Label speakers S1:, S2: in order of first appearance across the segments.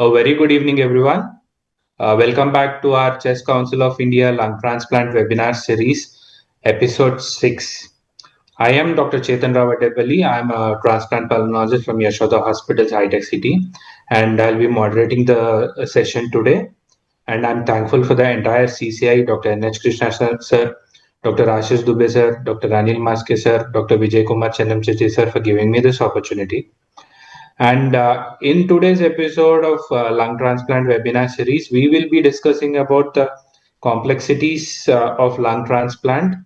S1: A very good evening, everyone. Welcome back to our Chess Council of India Lung Transplant Webinar Series, Episode 6. I am Dr. Chetan Rao Vaddepally. I am a transplant pulmonologist from Yashoda Hospitals, High-Tech City, and I'll be moderating the session today. And I'm thankful for the entire CCI, Dr. N.H. Krishna sir, Dr. Ashish Dubey sir, Dr. Anil Maske sir, Dr. Vijay Kumar Chennamchetti sir for giving me this opportunity. And in today's episode of lung transplant webinar series, we will be discussing about the complexities of lung transplant,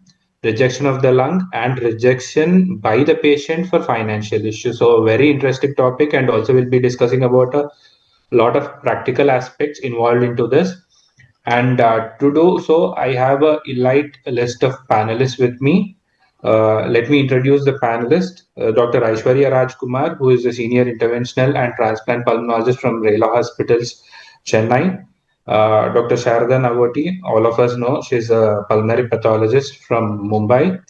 S1: rejection of the lung, and rejection by the patient for financial issues. So a very interesting topic, and also we'll be discussing about a lot of practical aspects involved into this. And to do so, I have a elite list of panelists with me. Let me introduce the panelist, Dr. Aishwarya Rajkumar, who is a senior interventional and transplant pulmonologist from Rela Hospitals, Chennai. Dr. Sharada Nagoti, all of us know she's a pulmonary pathologist from Mumbai.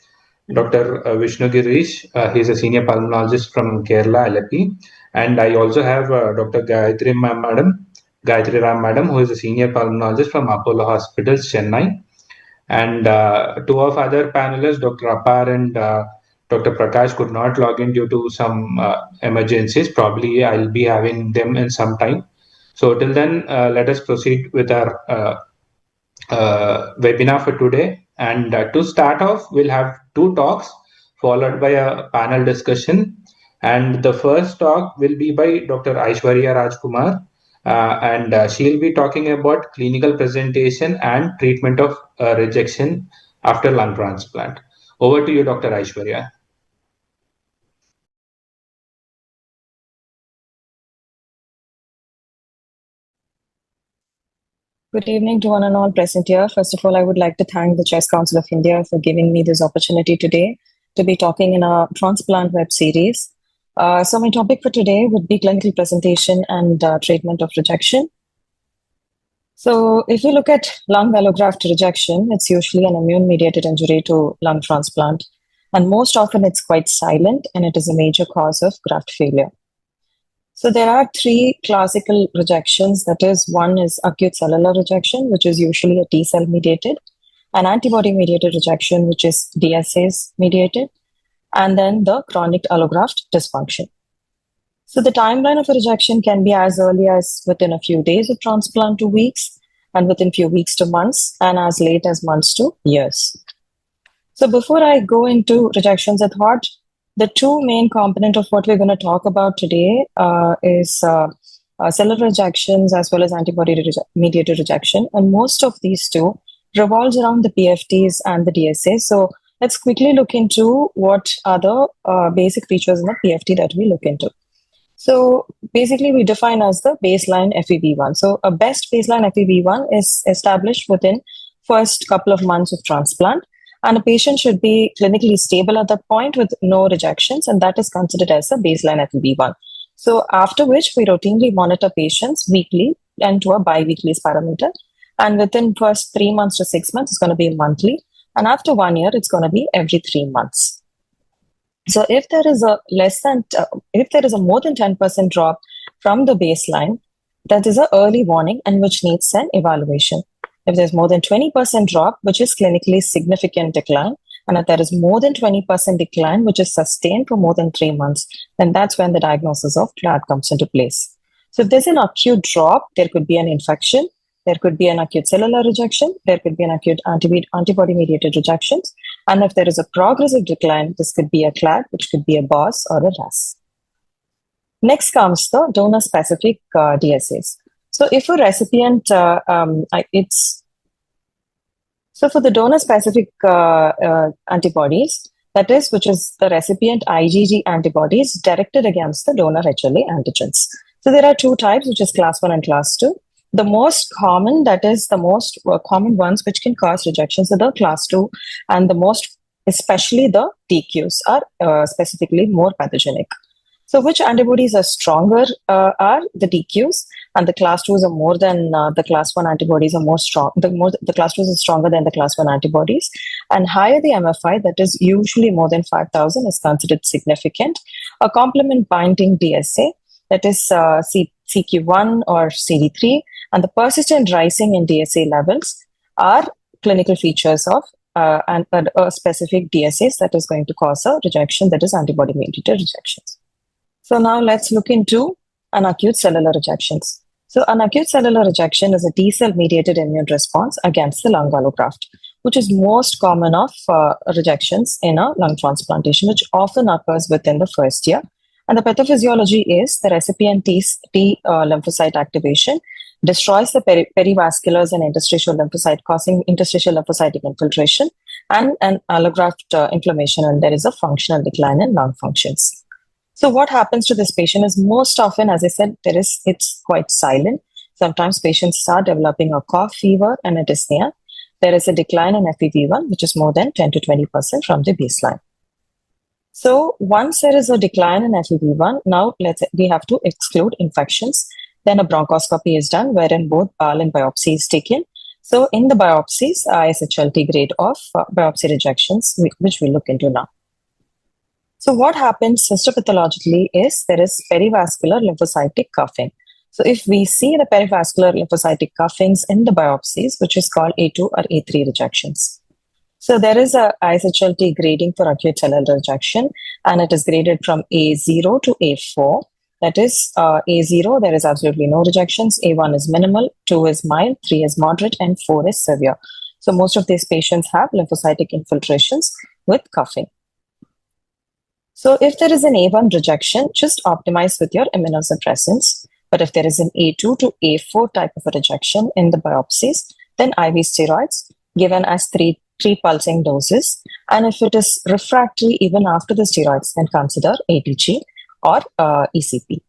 S1: Dr. Vishnu Gireesh, he's a senior pulmonologist from Kerala, Alleppey. And I also have Dr. Gayathri Madam, who is a senior pulmonologist from Apollo Hospitals, Chennai. And two of other panelists, Dr. Apar and Dr. Prakash, could not log in due to some emergencies. Probably I'll be having them in some time. So till then, let us proceed with our webinar for today. And to start off, we'll have two talks followed by a panel discussion. And the first talk will be by Dr. Aishwarya Rajkumar. And she'll be talking about clinical presentation and treatment of rejection after lung transplant. Over to you, Dr. Aishwarya.
S2: Good evening to one and all present here. First of all, I would like to thank the Chess Council of India for giving me this opportunity today to be talking in a transplant web series. So my topic for today would be clinical presentation and treatment of rejection. So if you look at lung allograft rejection, it's usually an immune-mediated injury to lung transplant. And most often it's quite silent and it is a major cause of graft failure. So there are three classical rejections. That is, one is acute cellular rejection, which is usually a T-cell mediated, an antibody-mediated rejection, which is DSAs mediated, and then the chronic allograft dysfunction. So the timeline of a rejection can be as early as within a few days of transplant to weeks, and within few weeks to months, and as late as months to years. So before I go into rejections, I thought the two main components of what we're going to talk about today is cellular rejections as well as antibody-mediated rejection. And most of these two revolves around the PFTs and the DSAs. So let's quickly look into what are the basic features in the PFT that we look into. So basically we define as the baseline FEV1. So a best baseline FEV1 is established within first couple of months of transplant. And a patient should be clinically stable at that point with no rejections, and that is considered as a baseline FEV1. So after which we routinely monitor patients weekly and to a bi-weekly parameter. And within first 3 months to 6 months, it's going to be monthly. And after 1 year, it's going to be every 3 months. So if there is a more than 10% drop from the baseline, that is an early warning and which needs an evaluation. If there's more than 20% drop, which is clinically significant decline, and if there is more than 20% decline, which is sustained for more than 3 months, then that's when the diagnosis of CLAD comes into place. So if there's an acute drop, there could be an infection, there could be an acute cellular rejection, there could be an acute antibody-mediated rejections, and if there is a progressive decline, this could be a CLAD, which could be a BOS or a RAS. Next comes the donor-specific DSAs. So if a recipient, so for the donor-specific antibodies, that is, which is the recipient IgG antibodies directed against the donor HLA antigens. So there are two types, which is class 1 and class 2. The most common, that is the most common ones which can cause rejections are the class 2, and the most, especially the TQs, are specifically more pathogenic. So which antibodies are stronger are the TQs, and the class 2s are more than the class 1 antibodies are more strong. The class 2s are stronger than the class 1 antibodies. And higher the MFI, that is usually more than 5,000, is considered significant. A complement binding DSA, that is CQ1 or CD3, and the persistent rising in DSA levels are clinical features of a specific DSAs that is going to cause a rejection, that is antibody-mediated rejections. So now let's look into an acute cellular rejections. So an acute cellular rejection is a T-cell mediated immune response against the lung allograft, which is most common of rejections in a lung transplantation, which often occurs within the first year. And the pathophysiology is the recipient T lymphocyte activation destroys the perivasculars and interstitial lymphocyte, causing interstitial lymphocytic infiltration and an allograft inflammation, and there is a functional decline in lung functions. So what happens to this patient is most often, as I said, it's quite silent. Sometimes patients start developing a cough, fever, and a dyspnea. There is a decline in FEV1, which is more than 10 to 20% from the baseline. So once there is a decline in FEV1, now we have to exclude infections. Then a bronchoscopy is done, wherein both BAL and biopsy is taken. So in the biopsies, ISHLT grade of biopsy rejections, which we'll look into now. So what happens histopathologically is there is perivascular lymphocytic cuffing. So if we see the perivascular lymphocytic cuffings in the biopsies, which is called A2 or A3 rejections. So there is a ISHLT grading for acute cellular rejection, and it is graded from A0 to A4. That is A0, there is absolutely no rejections. A1 is minimal, 2 is mild, 3 is moderate, and 4 is severe. So most of these patients have lymphocytic infiltrations with cuffing. So if there is an A1 rejection, just optimize with your immunosuppressants. But if there is an A2 to A4 type of a rejection in the biopsies, then IV steroids given as three pulsing doses. And if it is refractory even after the steroids, then consider ATG or ECP.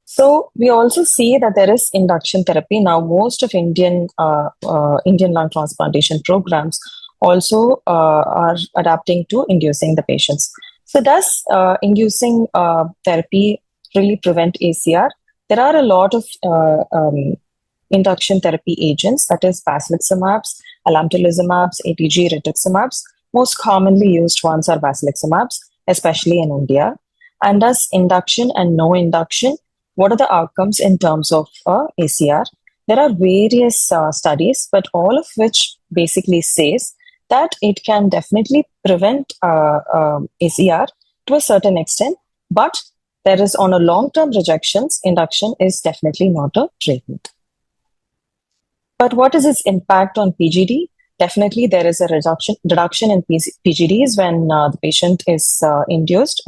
S2: So we also see that there is induction therapy. Now, most of Indian lung transplantation programs also are adapting to inducing the patients. So does inducing therapy really prevent ACR? There are a lot of induction therapy agents, that is basiliximabs, alamtulizumabs, ATG, rituximabs. Most commonly used ones are basiliximabs, especially in India. And does induction and no induction, what are the outcomes in terms of ACR? There are various studies, but all of which basically says that it can definitely prevent ACR to a certain extent, but there is on a long-term rejections, induction is definitely not a treatment. But what is its impact on PGD? Definitely there is a reduction in PGDs when the patient is induced,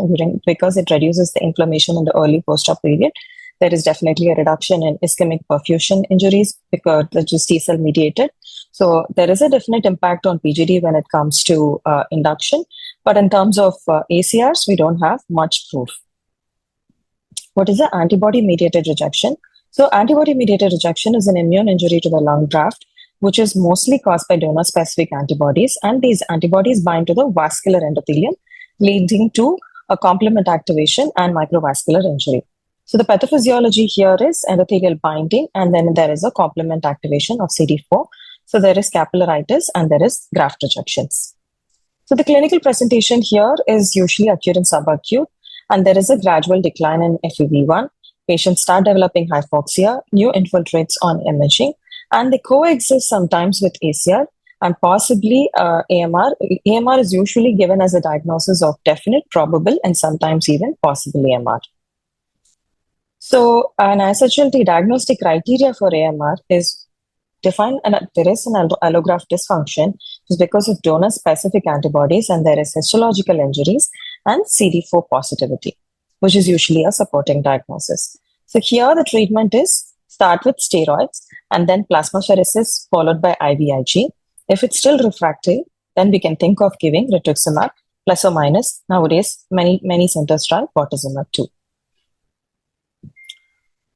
S2: because it reduces the inflammation in the early post-op period. There is definitely a reduction in ischemic perfusion injuries because which is T-cell mediated. So there is a definite impact on PGD when it comes to induction. But in terms of ACRs, we don't have much proof. What is the antibody-mediated rejection? So antibody-mediated rejection is an immune injury to the lung graft, which is mostly caused by donor-specific antibodies. And these antibodies bind to the vascular endothelium, leading to a complement activation and microvascular injury. So the pathophysiology here is endothelial binding, and then there is a complement activation of CD4. So there is capillaritis and there is graft rejections. So the clinical presentation here is usually acute and subacute, and there is a gradual decline in FEV1. Patients start developing hypoxia, new infiltrates on imaging, and they coexist sometimes with ACR and possibly AMR. AMR is usually given as a diagnosis of definite, probable, and sometimes even possible AMR. So an SHLT diagnostic criteria for AMR is defined, and there is an allograft dysfunction is because of donor-specific antibodies, and there is histological injuries and CD4 positivity, which is usually a supporting diagnosis. So here the treatment is start with steroids and then plasmapheresis followed by IVIG. If it's still refractory, then we can think of giving rituximab plus or minus. Nowadays, many centers try bortezomib too.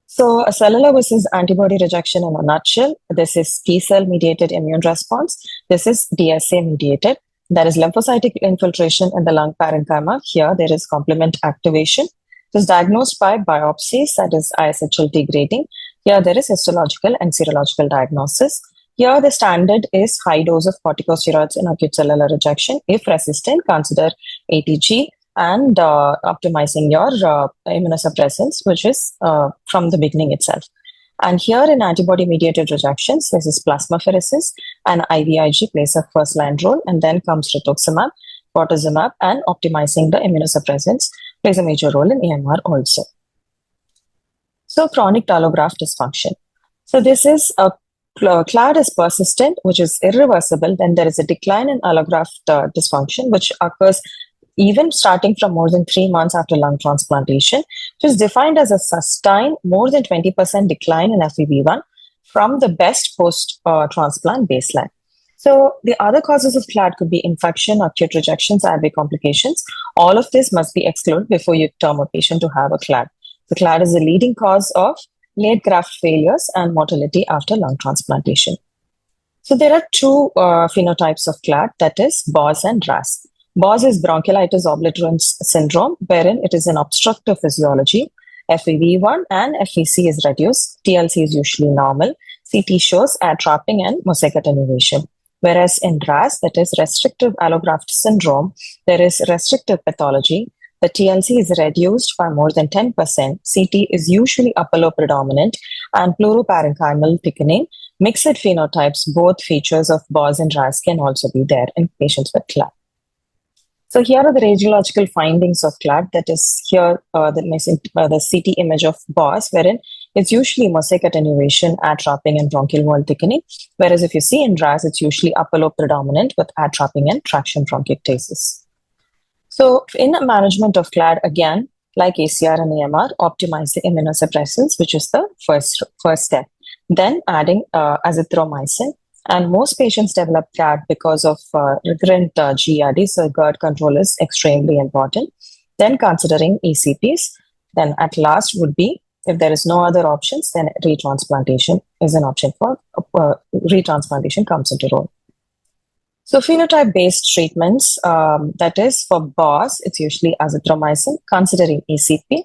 S2: So a cellular versus antibody rejection in a nutshell. This is T-cell mediated immune response. This is DSA mediated. There is lymphocytic infiltration in the lung parenchyma. Here there is complement activation. It is diagnosed by biopsies, that is ISHLT grading. Here there is histological and serological diagnosis. Here the standard is high dose of corticosteroids in acute cellular rejection. If resistant, consider ATG. and optimizing your immunosuppressants, which is from the beginning itself. And here in antibody-mediated rejections, this is plasmapheresis, and IVIG plays a first-line role, and then comes rituximab, bortezomib, and optimizing the immunosuppressants plays a major role in AMR also. So chronic allograft dysfunction. So this is a CLAD is persistent, which is irreversible, then there is a decline in allograft dysfunction, which occurs even starting from more than 3 months after lung transplantation, which is defined as a sustained more than 20% decline in FEV1 from the best post-transplant baseline. So the other causes of CLAD could be infection, acute rejections, airway complications. All of this must be excluded before you term a patient to have a CLAD. The CLAD is the leading cause of late graft failures and mortality after lung transplantation. So there are two phenotypes of CLAD, that is BOS and RAS. BOS is bronchiolitis obliterans syndrome, wherein it is an obstructive physiology. FEV1 and FVC is reduced. TLC is usually normal. CT shows air trapping and mosaic attenuation. Whereas in RAS, that is restrictive allograft syndrome, there is restrictive pathology. The TLC is reduced by more than 10%. CT is usually upper lobe predominant, and pleuroparenchymal thickening. Mixed phenotypes, both features of BOS and RAS can also be there in patients with CLAD. So here are the radiological findings of CLAD. That is here the CT image of BOS, wherein it's usually mosaic attenuation, air trapping, and bronchial wall thickening. Whereas if you see in RAS, it's usually upper lobe predominant with air trapping and traction bronchiectasis. So in management of CLAD, again, like ACR and AMR, optimize the immunosuppressants, which is the first step. Then adding azithromycin. And most patients develop CLAD because of recurrent GERD, so GERD control is extremely important. Then considering ECPs. Then at last would be, if there is no other options, then retransplantation is an option for retransplantation comes into role. So phenotype-based treatments, that is for BOS, it's usually azithromycin, considering ECP.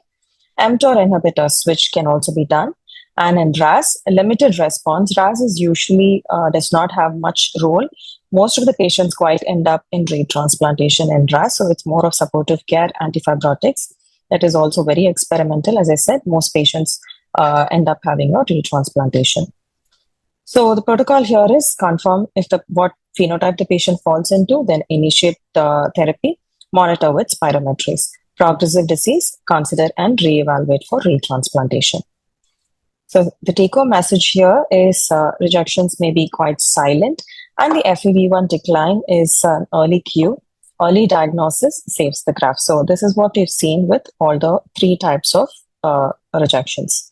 S2: mTOR inhibitor switch can also be done. And in RAS, a limited response. RAS is usually does not have much role. Most of the patients quite end up in retransplantation in RAS, so it's more of supportive care, antifibrotics. That is also very experimental. As I said, most patients end up having a retransplantation. So the protocol here is confirm if what phenotype the patient falls into, then initiate therapy, monitor with spirometries. Progressive disease, consider and reevaluate for retransplantation. So the take-home message here is rejections may be quite silent, and the FEV1 decline is an early cue. Early diagnosis saves the graft. So this is what we've seen with all the 3 types of rejections.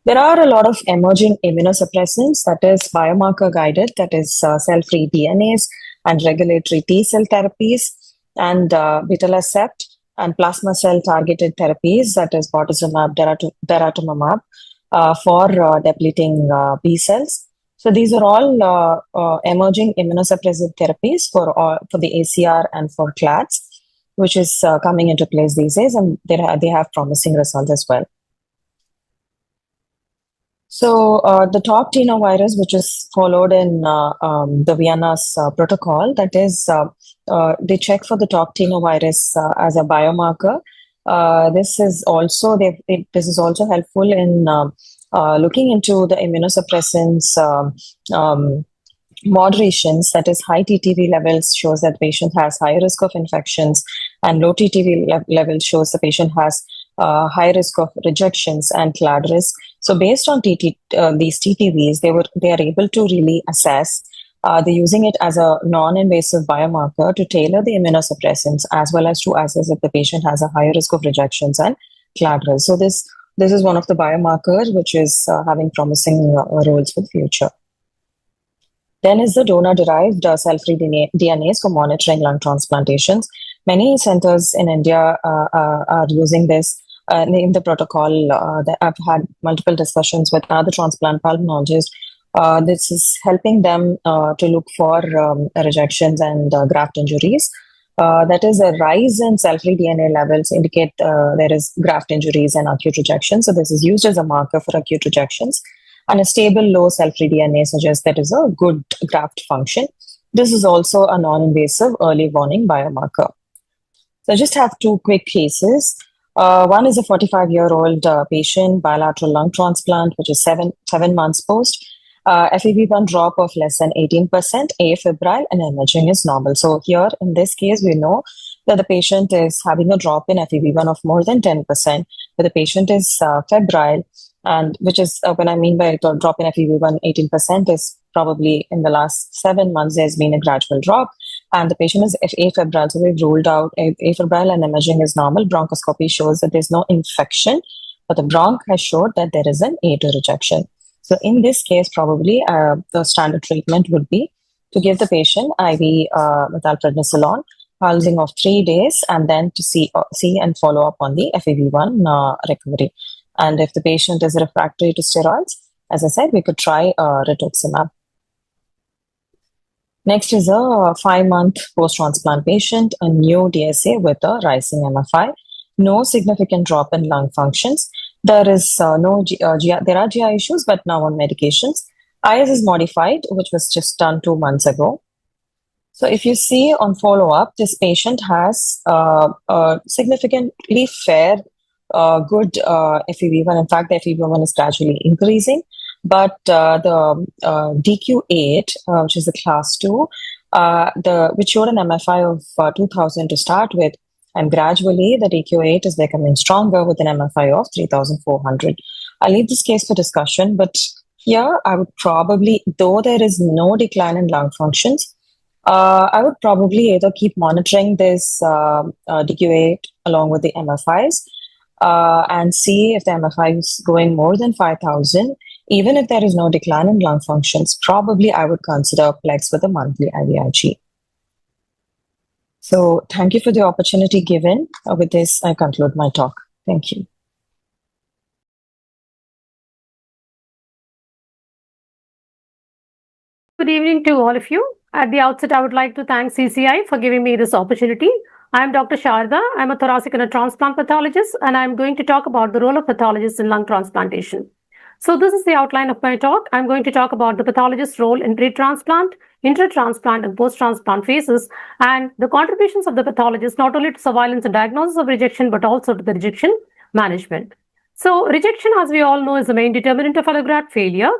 S2: There are a lot of emerging immunosuppressants, that is biomarker guided, that is cell-free DNAs and regulatory T cell therapies, and betalacept and plasma cell targeted therapies, that is bortezomib, daratumumab, for depleting B cells. So these are all emerging immunosuppressive therapies for the ACR and for CLADs, which is coming into place these days, and they have promising results as well. So the toctinovirus, which is followed in the Vienna's protocol, that is they check for the toctinovirus as a biomarker. This is also helpful in looking into the immunosuppressants moderations, that is high TTV levels shows that patient has high risk of infections, and low TTV level shows the patient has high risk of rejections and CLAD risk. So based on these TTVs, they are able to really assess. They're using it as a non-invasive biomarker to tailor the immunosuppressants, as well as to assess if the patient has a higher risk of rejections and CLAD risk. So this is one of the biomarkers which is having promising roles for the future. Then is the donor-derived cell-free DNAs for monitoring lung transplantations. Many centers in India are using this in the protocol. I've had multiple discussions with other transplant pulmonologists. This is helping them to look for rejections and graft injuries. That is, a rise in cell-free DNA levels indicate there is graft injuries and acute rejection. So this is used as a marker for acute rejections. And a stable low cell-free DNA suggests that is a good graft function. This is also a non-invasive early warning biomarker. So I just have two quick cases. One is a 45-year-old patient, bilateral lung transplant, which is seven months post. FEV1 drop of less than 18%, afebrile, and imaging is normal. So here, in this case, we know that the patient is having a drop in FEV1 of more than 10%, but the patient is febrile, and which is when I mean by a drop in FEV1 18% is probably in the last 7 months, there's been a gradual drop, and the patient is afebrile. So we've ruled out afebrile and imaging is normal. Bronchoscopy shows that there's no infection, but the bronch has showed that there is an A2 rejection. So in this case, probably the standard treatment would be to give the patient IV methylprednisolone, pulsing of 3 days, and then to see and follow up on the FEV1 recovery. And if the patient is refractory to steroids, as I said, we could try rituximab. Next is a 5-month post-transplant patient, a new DSA with a rising MFI, no significant drop in lung functions. There is there are GI issues, but now on medications. IS is modified, which was just done 2 months ago. So if you see on follow-up, this patient has a significantly fair, good FEV1. In fact, the FEV1 is gradually increasing, but the DQ8, which is the class 2, which showed an MFI of 2000 to start with, and gradually the DQ8 is becoming stronger with an MFI of 3400. I'll leave this case for discussion, but here I would probably, though there is no decline in lung functions, I would probably either keep monitoring this DQ8 along with the MFIs and see if the MFI is going more than 5000. Even if there is no decline in lung functions, probably I would consider Plex with a monthly IVIG. So thank you for the opportunity given. With this, I conclude my talk. Thank you.
S3: Good evening to all of you. At the outset, I would like to thank CCI for giving me this opportunity. I am Dr. Sharada. I am a thoracic and a transplant pathologist, and I am going to talk about the role of pathologists in lung transplantation. So this is the outline of my talk. I'm going to talk about the pathologist's role in pre-transplant, inter-transplant, and post-transplant phases, and the contributions of the pathologist not only to surveillance and diagnosis of rejection, but also to the rejection management. So rejection, as we all know, is the main determinant of allograft failure.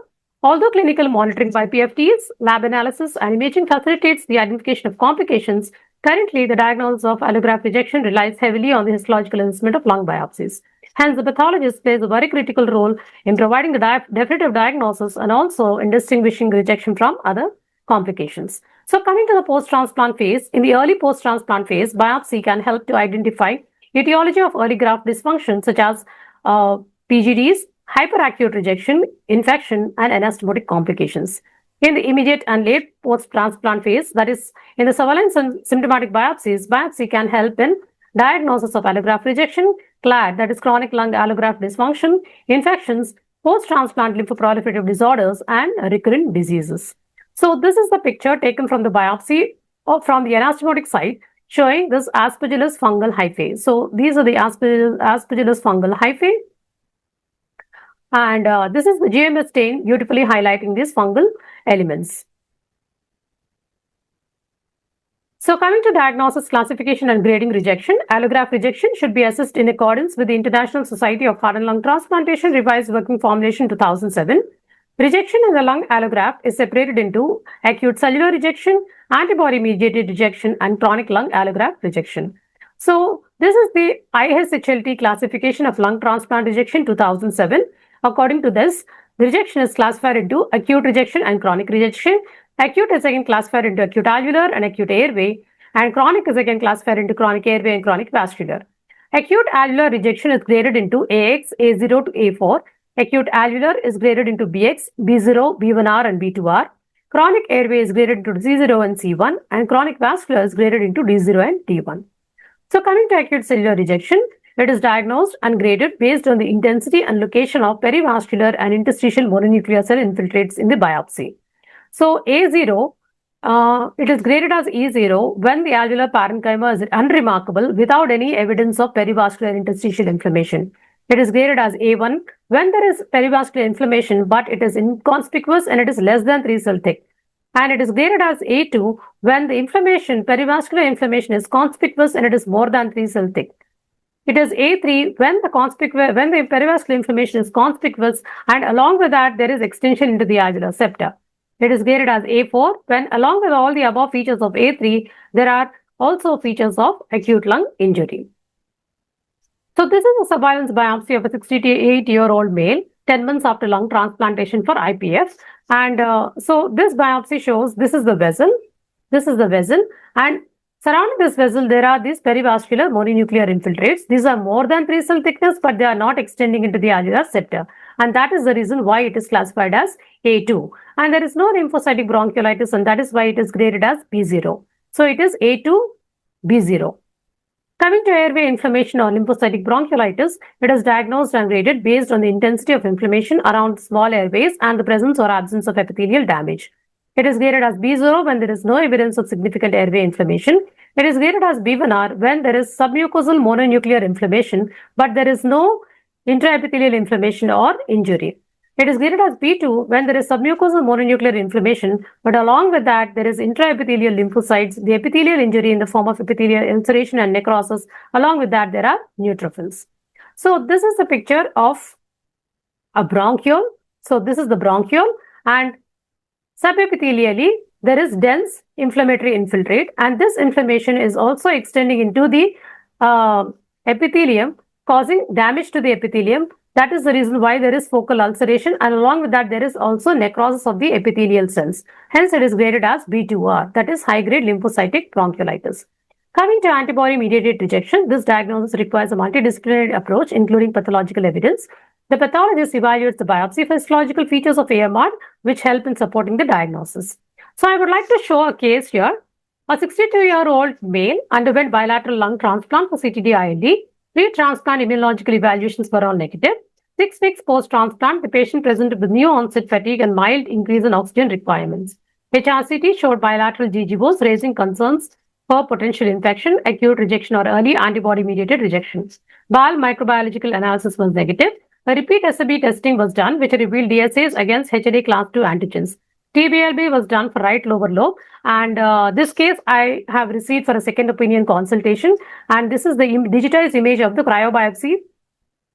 S3: Although clinical monitoring by PFTs, lab analysis, and imaging facilitates the identification of complications, currently the diagnosis of allograft rejection relies heavily on the histological assessment of lung biopsies. Hence, the pathologist plays a very critical role in providing the definitive diagnosis and also in distinguishing rejection from other complications. So coming to the post-transplant phase, in the early post-transplant phase, biopsy can help to identify etiology of early graft dysfunction such as PGDs, hyperacute rejection, infection, and anastomotic complications. In the immediate and late post-transplant phase, that is, in the surveillance and symptomatic biopsies, biopsy can help in diagnosis of allograft rejection, CLAD, that is chronic lung allograft dysfunction, infections, post-transplant lymphoproliferative disorders, and recurrent diseases. So this is the picture taken from the biopsy or from the anastomotic site showing this Aspergillus fungal hyphae. So these are the Aspergillus fungal hyphae. And this is the GMS stain beautifully highlighting these fungal elements. So coming to diagnosis, classification, and grading rejection, allograft rejection should be assessed in accordance with the International Society of Heart and Lung Transplantation Revised Working Formulation 2007. Rejection in the lung allograft is separated into acute cellular rejection, antibody-mediated rejection, and chronic lung allograft rejection. So this is the ISHLT classification of lung transplant rejection 2007. According to this, the rejection is classified into acute rejection and chronic rejection. Acute is again classified into acute alveolar and acute airway, and chronic is again classified into chronic airway and chronic vascular. Acute alveolar rejection is graded into AX, A0 to A4. Acute alveolar is graded into BX, B0, B1R, and B2R. Chronic airway is graded into C0 and C1, and chronic vascular is graded into D0 and D1. So coming to acute cellular rejection, it is diagnosed and graded based on the intensity and location of perivascular and interstitial mononuclear cell infiltrates in the biopsy. So A0, it is graded as E0 when the alveolar parenchyma is unremarkable without any evidence of perivascular interstitial inflammation. It is graded as A1 when there is perivascular inflammation, but it is inconspicuous and it is less than 3 cell thick. and it is graded as A2 when the inflammation, perivascular inflammation, is conspicuous and it is more than 3 cell thick. It is A3 when the perivascular inflammation is conspicuous and along with that there is extension into the alveolar septa. It is graded as A4 when along with all the above features of A3, there are also features of acute lung injury. So this is a surveillance biopsy of a 68-year-old male 10 months after lung transplantation for IPF. And so this biopsy shows this is the vessel, and surrounding this vessel, there are these perivascular mononuclear infiltrates. These are more than 3 cell thickness, but they are not extending into the alveolar septa. And that is the reason why it is classified as A2. And there is no lymphocytic bronchiolitis, and that is why it is graded as B0. So it is A2, B0. Coming to airway inflammation or lymphocytic bronchiolitis, it is diagnosed and graded based on the intensity of inflammation around small airways and the presence or absence of epithelial damage. It is graded as B0 when there is no evidence of significant airway inflammation. It is graded as B1R when there is submucosal mononuclear inflammation, but there is no intraepithelial inflammation or injury. It is graded as B2 when there is submucosal mononuclear inflammation, but along with that, there is intraepithelial lymphocytes, the epithelial injury in the form of epithelial ulceration and necrosis. Along with that, there are neutrophils. So this is a picture of a bronchiole. So this is the bronchiole, and subepithelially, there is dense inflammatory infiltrate, and this inflammation is also extending into the epithelium, causing damage to the epithelium. That is the reason why there is focal ulceration, and along with that, there is also necrosis of the epithelial cells. Hence, it is graded as B2R, that is high-grade lymphocytic bronchiolitis. Coming to antibody-mediated rejection, this diagnosis requires a multidisciplinary approach, including pathological evidence. The pathologist evaluates the biopsy for histological features of AMR, which help in supporting the diagnosis. So I would like to show a case here. A 62-year-old male underwent bilateral lung transplant for CTD-ILD. Pre-transplant immunological evaluations were all negative. 6 weeks post-transplant, the patient presented with new onset fatigue and mild increase in oxygen requirements. HRCT showed bilateral GGOs, raising concerns for potential infection, acute rejection, or early antibody-mediated rejection. BAL microbiological analysis was negative. A repeat SAB testing was done, which revealed DSAs against HLA class 2 antigens. TBLB was done for right lower lobe, and this case I have received for a second opinion consultation, and this is the digitized image of the cryobiopsy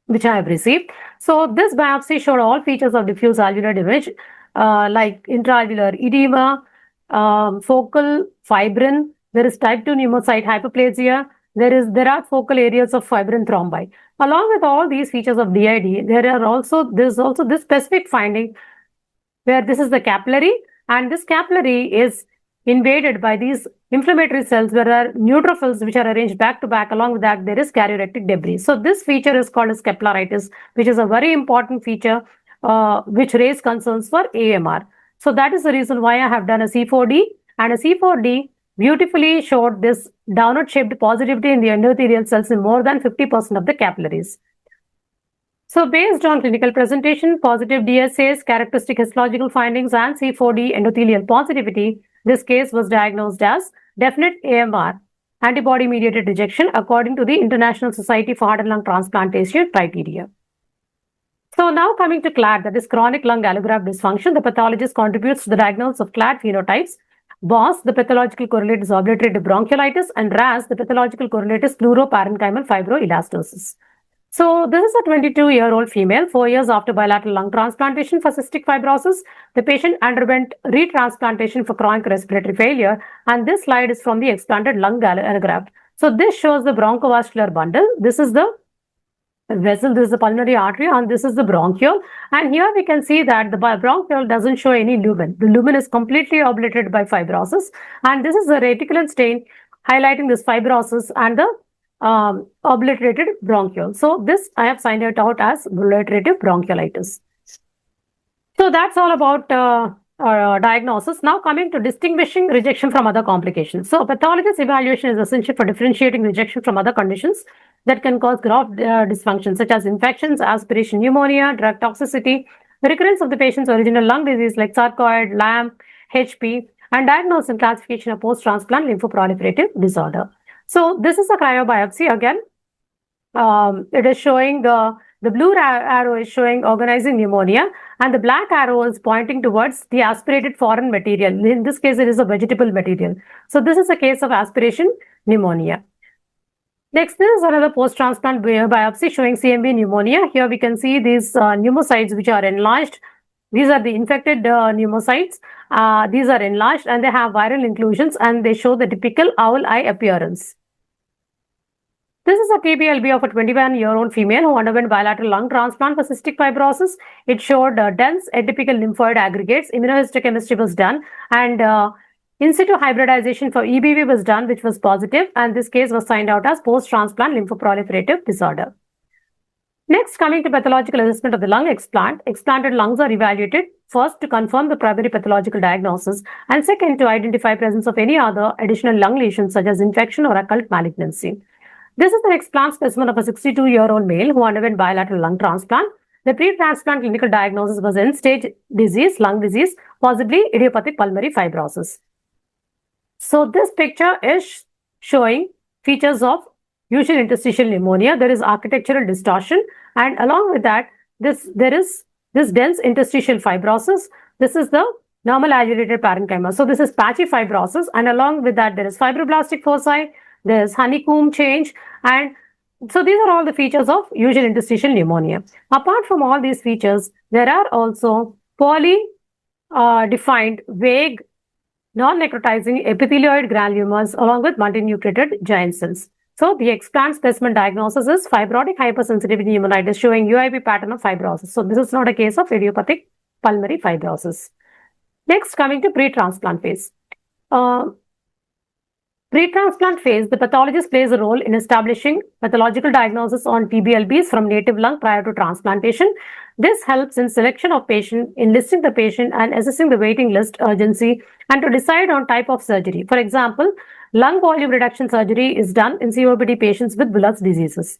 S3: which I have received. So this biopsy showed all features of diffuse alveolar damage, like intraalveolar edema, focal fibrin. There is type 2 pneumocyte hyperplasia. There are focal areas of fibrin thrombi. Along with all these features of DID, there is also this specific finding where this is the capillary, and this capillary is invaded by these inflammatory cells where there are neutrophils which are arranged back to back. Along with that, there is karyorectic debris. So this feature is called as capillaritis, which is a very important feature which raised concerns for AMR. So that is the reason why I have done a C4D, and a C4D beautifully showed this downward shaped positivity in the endothelial cells in more than 50% of the capillaries. So based on clinical presentation, positive DSAs, characteristic histological findings, and C4D endothelial positivity, this case was diagnosed as definite AMR, antibody-mediated rejection, according to the International Society for Heart and Lung Transplantation criteria. So now coming to CLAD, that is chronic lung allograft dysfunction, the pathologist contributes to the diagnosis of CLAD phenotypes. BOS, the pathological correlate is obliterative bronchiolitis, and RAS, the pathological correlate is pleuroparenchymal fibroelastosis. So this is a 22-year-old female, 4 years after bilateral lung transplantation for cystic fibrosis. The patient underwent retransplantation for chronic respiratory failure, and this slide is from the expanded lung allograft. So this shows the bronchovascular bundle. This is the vessel, this is the pulmonary artery, and this is the bronchiole. And here we can see that the bronchiole doesn't show any lumen. The lumen is completely obliterated by fibrosis, and this is a reticulin stain highlighting this fibrosis and the obliterated bronchiole. So this I have signed it out as obliterative bronchiolitis. So that's all about diagnosis. Now coming to distinguishing rejection from other complications. So pathologist evaluation is essential for differentiating rejection from other conditions that can cause graft dysfunction, such as infections, aspiration pneumonia, drug toxicity, recurrence of the patient's original lung disease like sarcoid, LAMP, HP, and diagnosis and classification of post-transplant lymphoproliferative disorder. So this is a cryobiopsy again. It is showing the The blue arrow is showing organizing pneumonia, and the black arrow is pointing towards the aspirated foreign material. In this case, it is a vegetable material. So this is a case of aspiration pneumonia. Next, this is another post-transplant biopsy showing CMV pneumonia. Here we can see these pneumocytes which are enlarged. These are the infected pneumocytes. These are enlarged and they have viral inclusions and they show the typical owl eye appearance. This is a TBLB of a 21-year-old female who underwent bilateral lung transplant for cystic fibrosis. It showed dense atypical lymphoid aggregates. Immunohistochemistry was done and in situ hybridization for EBV was done, which was positive, and this case was signed out as post-transplant lymphoproliferative disorder. Next, coming to pathological assessment of the lung explant, explanted lungs are evaluated first to confirm the primary pathological diagnosis and second to identify presence of any other additional lung lesions such as infection or occult malignancy. This is an explant specimen of a 62-year-old male who underwent bilateral lung transplant. The pre-transplant clinical diagnosis was end-stage disease, lung disease, possibly idiopathic pulmonary fibrosis. So this picture is showing features of usual interstitial pneumonia. There is architectural distortion, and along with that, there is this dense interstitial fibrosis. This is the normal agglutinated parenchyma. So this is patchy fibrosis, and along with that, there is fibroblastic foci, there is honeycomb change, and so these are all the features of usual interstitial pneumonia. Apart from all these features, there are also poorly defined, vague, non-necrotizing epithelioid granulomas along with multinucleated giant cells. So the explant specimen diagnosis is fibrotic hypersensitivity pneumonitis showing UIP pattern of fibrosis. So this is not a case of idiopathic pulmonary fibrosis. Next, coming to pre-transplant phase. Pre-transplant phase, the pathologist plays a role in establishing pathological diagnosis on TBLBs from native lung prior to transplantation. This helps in selection of patient, enlisting the patient and assessing the waiting list urgency and to decide on type of surgery. For example, lung volume reduction surgery is done in COPD patients with bullous diseases.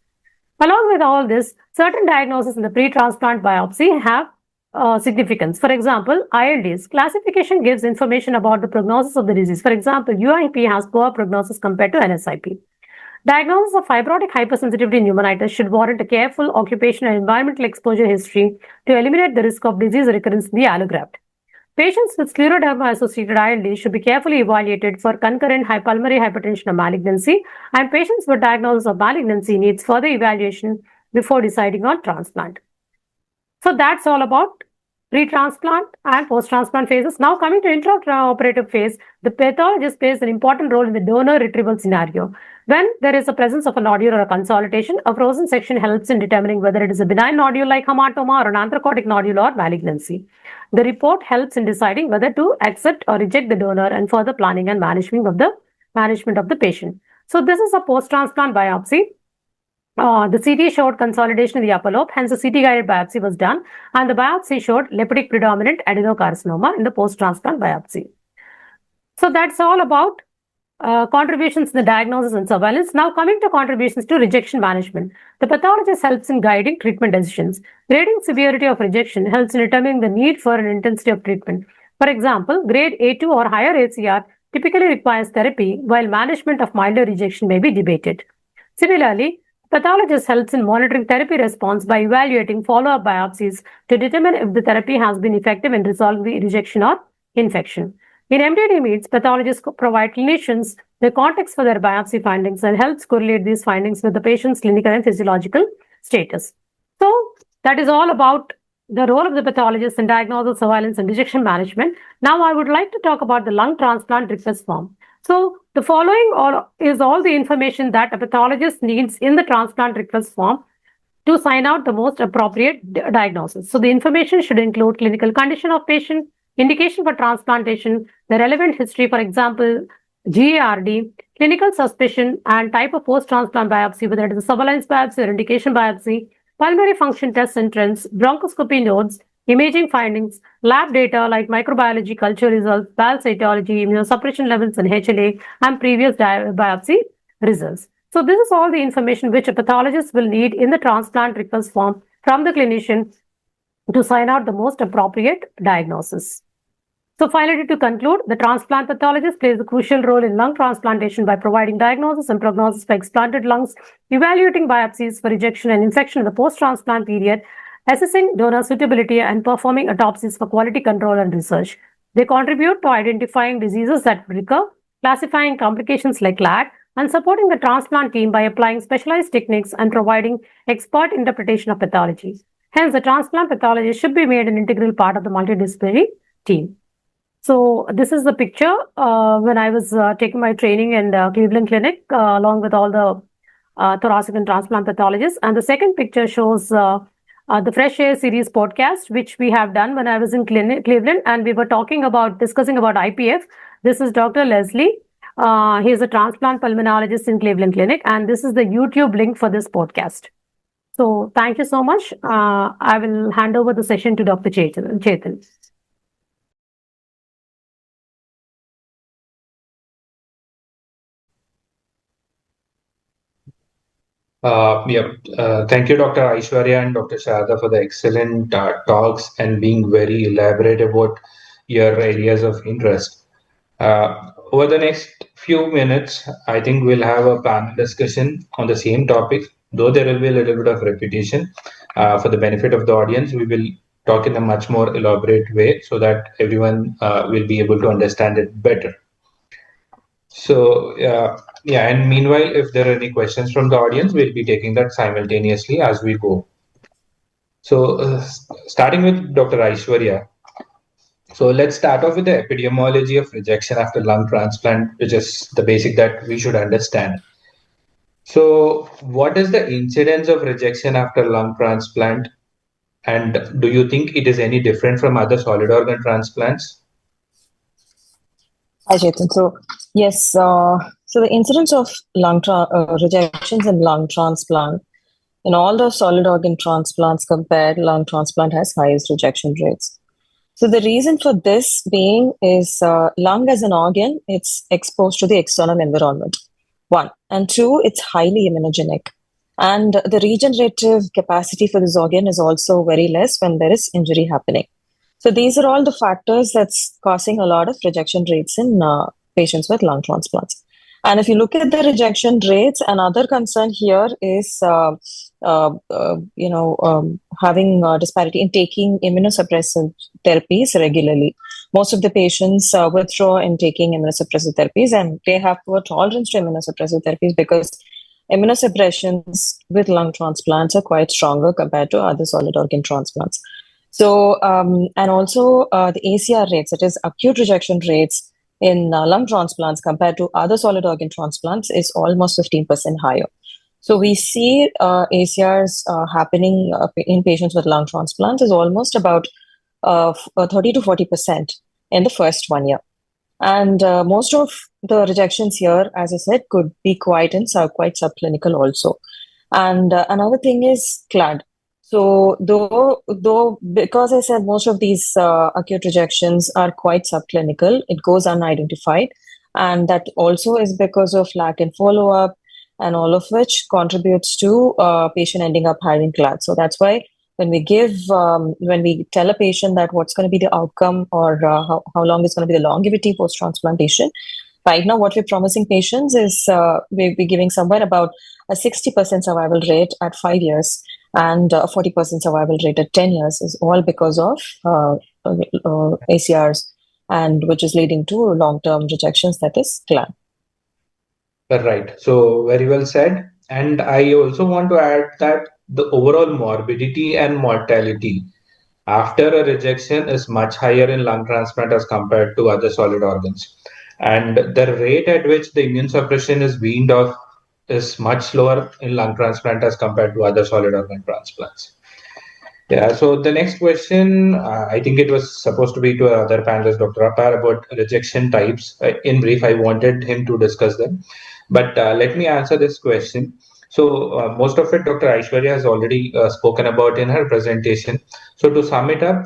S3: Along with all this, certain diagnoses in the pre-transplant biopsy have significance. For example, ILDs. Classification gives information about the prognosis of the disease. For example, UIP has poor prognosis compared to NSIP. Diagnosis of fibrotic hypersensitivity pneumonitis should warrant a careful occupational and environmental exposure history to eliminate the risk of disease recurrence in the allograft. Patients with scleroderma-associated ILD should be carefully evaluated for concurrent pulmonary hypertension or malignancy, and patients with diagnosis of malignancy needs further evaluation before deciding on transplant. So that's all about pre-transplant and post-transplant phases. Now coming to intraoperative phase, the pathologist plays an important role in the donor retrieval scenario. When there is a presence of a nodule or a consolidation, a frozen section helps in determining whether it is a benign nodule like hematoma or an anthracotic nodule or malignancy. The report helps in deciding whether to accept or reject the donor and further planning and management of the patient. So this is a post-transplant biopsy. The CT showed consolidation in the upper lobe, hence the CT-guided biopsy was done, and the biopsy showed lipidic predominant adenocarcinoma in the post-transplant biopsy. So that's all about contributions in the diagnosis and surveillance. Now coming to contributions to rejection management. The pathologist helps in guiding treatment decisions. Grading severity of rejection helps in determining the need for an intensity of treatment. For example, grade A2 or higher ACR typically requires therapy, while management of milder rejection may be debated. Similarly, pathologist helps in monitoring therapy response by evaluating follow-up biopsies to determine if the therapy has been effective in resolving the rejection or infection. In MDD meets, pathologists provide clinicians the context for their biopsy findings and helps correlate these findings with the patient's clinical and physiological status. So that is all about the role of the pathologist in diagnosis, surveillance, and rejection management. Now I would like to talk about the lung transplant request form. So the following is all the information that a pathologist needs in the transplant request form to sign out the most appropriate diagnosis. So the information should include clinical condition of patient, indication for transplantation, the relevant history, for example, GARD, clinical suspicion, and type of post-transplant biopsy, whether it is a surveillance biopsy or indication biopsy, pulmonary function test entrance, bronchoscopy notes, imaging findings, lab data like microbiology, culture results, BAL cytology, immunosuppression levels in HLA, and previous biopsy results. So this is all the information which a pathologist will need in the transplant request form from the clinician to sign out the most appropriate diagnosis. So finally, to conclude, the transplant pathologist plays a crucial role in lung transplantation by providing diagnosis and prognosis for explanted lungs, evaluating biopsies for rejection and infection in the post-transplant period, assessing donor suitability, and performing autopsies for quality control and research. They contribute to identifying diseases that recur, classifying complications like LAD, and supporting the transplant team by applying specialized techniques and providing expert interpretation of pathology. Hence, the transplant pathologist should be made an integral part of the multidisciplinary team. So this is the picture when I was taking my training in Cleveland Clinic along with all the thoracic and transplant pathologists. And the second picture shows the Fresh Air series podcast, which we have done when I was in Cleveland, and we were discussing about IPF. This is Dr. Leslie. He is a transplant pulmonologist in Cleveland Clinic, and this is the YouTube link for this podcast. So thank you so much. I will hand over the session to Dr. Chetan.
S1: Thank you, Dr. Aishwarya and Dr. Sharada, for the excellent talks and being very elaborate about your areas of interest. Over the next few minutes, I think we'll have a panel discussion on the same topic, though there will be a little bit of repetition. For the benefit of the audience, we will talk in a much more elaborate way so that everyone will be able to understand it better. So, and meanwhile, if there are any questions from the audience, we'll be taking that simultaneously as we go. So, starting with Dr. Aishwarya. So, let's start off with the epidemiology of rejection after lung transplant, which is the basic that we should understand. So, what is the incidence of rejection after lung transplant? And do you think it is any different from other solid organ transplants?
S2: Hi, Chetan. So, yes, so the incidence of rejections in lung transplant, in all the solid organ transplants compared, lung transplant has highest rejection rates. So the reason for this being is lung as an organ, it's exposed to the external environment, one. And two, it's highly immunogenic. And the regenerative capacity for this organ is also very less when there is injury happening. So these are all the factors that's causing a lot of rejection rates in patients with lung transplants. And if you look at the rejection rates, another concern here is, having disparity in taking immunosuppressive therapies regularly. Most of the patients withdraw in taking immunosuppressive therapies, and they have poor tolerance to immunosuppressive therapies because immunosuppressions with lung transplants are quite stronger compared to other solid organ transplants. So, and also the ACR rates, that is acute rejection rates in lung transplants compared to other solid organ transplants is almost 15% higher. So we see ACRs happening in patients with lung transplants is almost about 30 to 40% in the first 1 year. And most of the rejections here, as I said, could be quite subclinical also. And another thing is CLAD. So though, because I said most of these acute rejections are quite subclinical, it goes unidentified. And that also is because of lack in follow-up and all of which contributes to patient ending up having CLAD. So that's why when we tell a patient that what's going to be the outcome or how long is going to be the longevity post-transplantation, right now what we're promising patients is we're giving somewhere about a 60% survival rate at 5 years and a 40% survival rate at 10 years is all because of ACRs, and which is leading to long-term rejections, that is CLAD.
S1: Right. So very well said. And I also want to add that the overall morbidity and mortality after a rejection is much higher in lung transplant as compared to other solid organs. And the rate at which the immune suppression is weaned off is much slower in lung transplant as compared to other solid organ transplants. Yeah, so the next question, I think it was supposed to be to other panelists, Dr. Apar, about rejection types. In brief, I wanted him to discuss them. But let me answer this question. So most of it Dr. Aishwarya has already spoken about in her presentation. So to sum it up,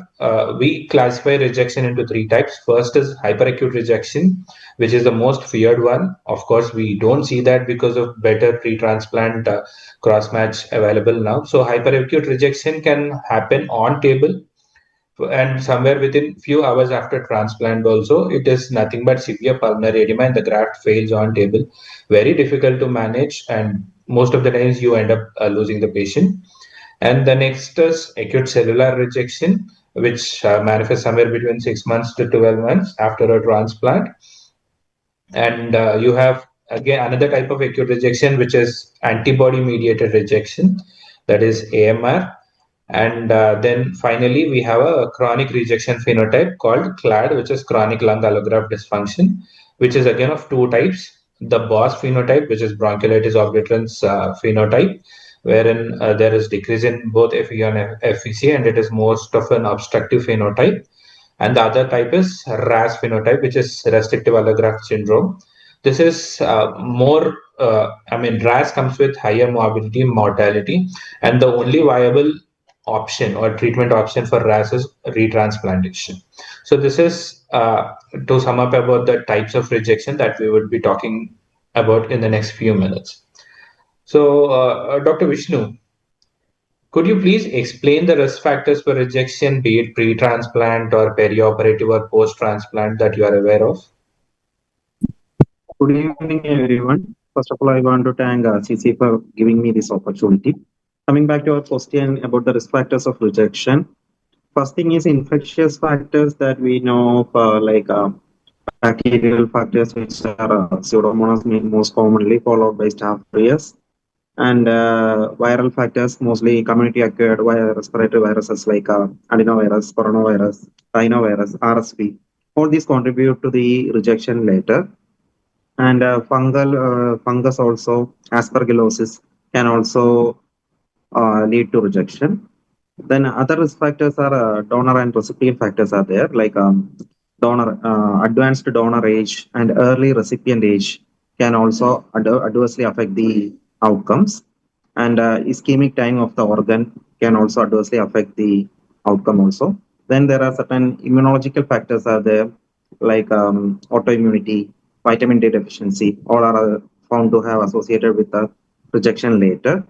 S1: we classify rejection into 3 types. First is hyperacute rejection, which is the most feared one. Of course, we don't see that because of better pre-transplant cross-match available now. So hyperacute rejection can happen on table and somewhere within few hours after transplant also, it is nothing but severe pulmonary edema and the graft fails on table. Very difficult to manage, and most of the times you end up losing the patient. And the next is acute cellular rejection, which manifests somewhere between 6 months to 12 months after a transplant. And you have again another type of acute rejection, which is antibody mediated rejection, that is AMR. And then finally, we have a chronic rejection phenotype called CLAD, which is chronic lung allograft dysfunction, which is again of two types. The BOS phenotype, which is bronchiolitis obliterans phenotype, wherein there is decrease in both FE and FVC, and it is most of an obstructive phenotype. And the other type is RAS phenotype, which is restrictive allograft syndrome. This is RAS comes with higher morbidity, mortality, and the only viable option or treatment option for RAS is retransplantation. So this is to sum up about the types of rejection that we would be talking about in the next few minutes. So, Dr. Vishnu, could you please explain the risk factors for rejection, be it pre-transplant or perioperative or post-transplant, that you are aware of?
S4: Good evening, everyone. First of all, I want to thank CC for giving me this opportunity. Coming back to our question about the risk factors of rejection, first thing is infectious factors that we know of, like bacterial factors, which are pseudomonas most commonly, followed by staph aureus, and viral factors, mostly community acquired respiratory viruses like adenovirus, coronavirus, rhinovirus, RSV. All these contribute to the rejection later. And fungus also, aspergillosis, can also lead to rejection. Then other risk factors are donor and recipient factors are there, like advanced donor age and early recipient age can also adversely affect the outcomes. And ischemic time of the organ can also adversely affect the outcome also. Then there are certain immunological factors are there, like autoimmunity, vitamin D deficiency, all are found to have associated with the rejection later.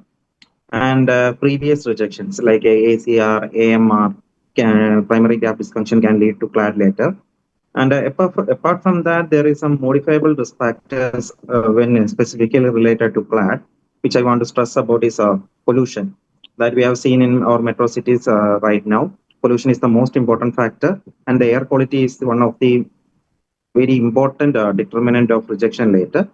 S4: And previous rejections like ACR, AMR, primary gap dysfunction can lead to CLAD later. And apart from that, there is some modifiable risk factors when specifically related to CLAD, which I want to stress about is pollution that we have seen in our metro cities right now. Pollution is the most important factor, and the air quality is one of the very important determinant of rejection later.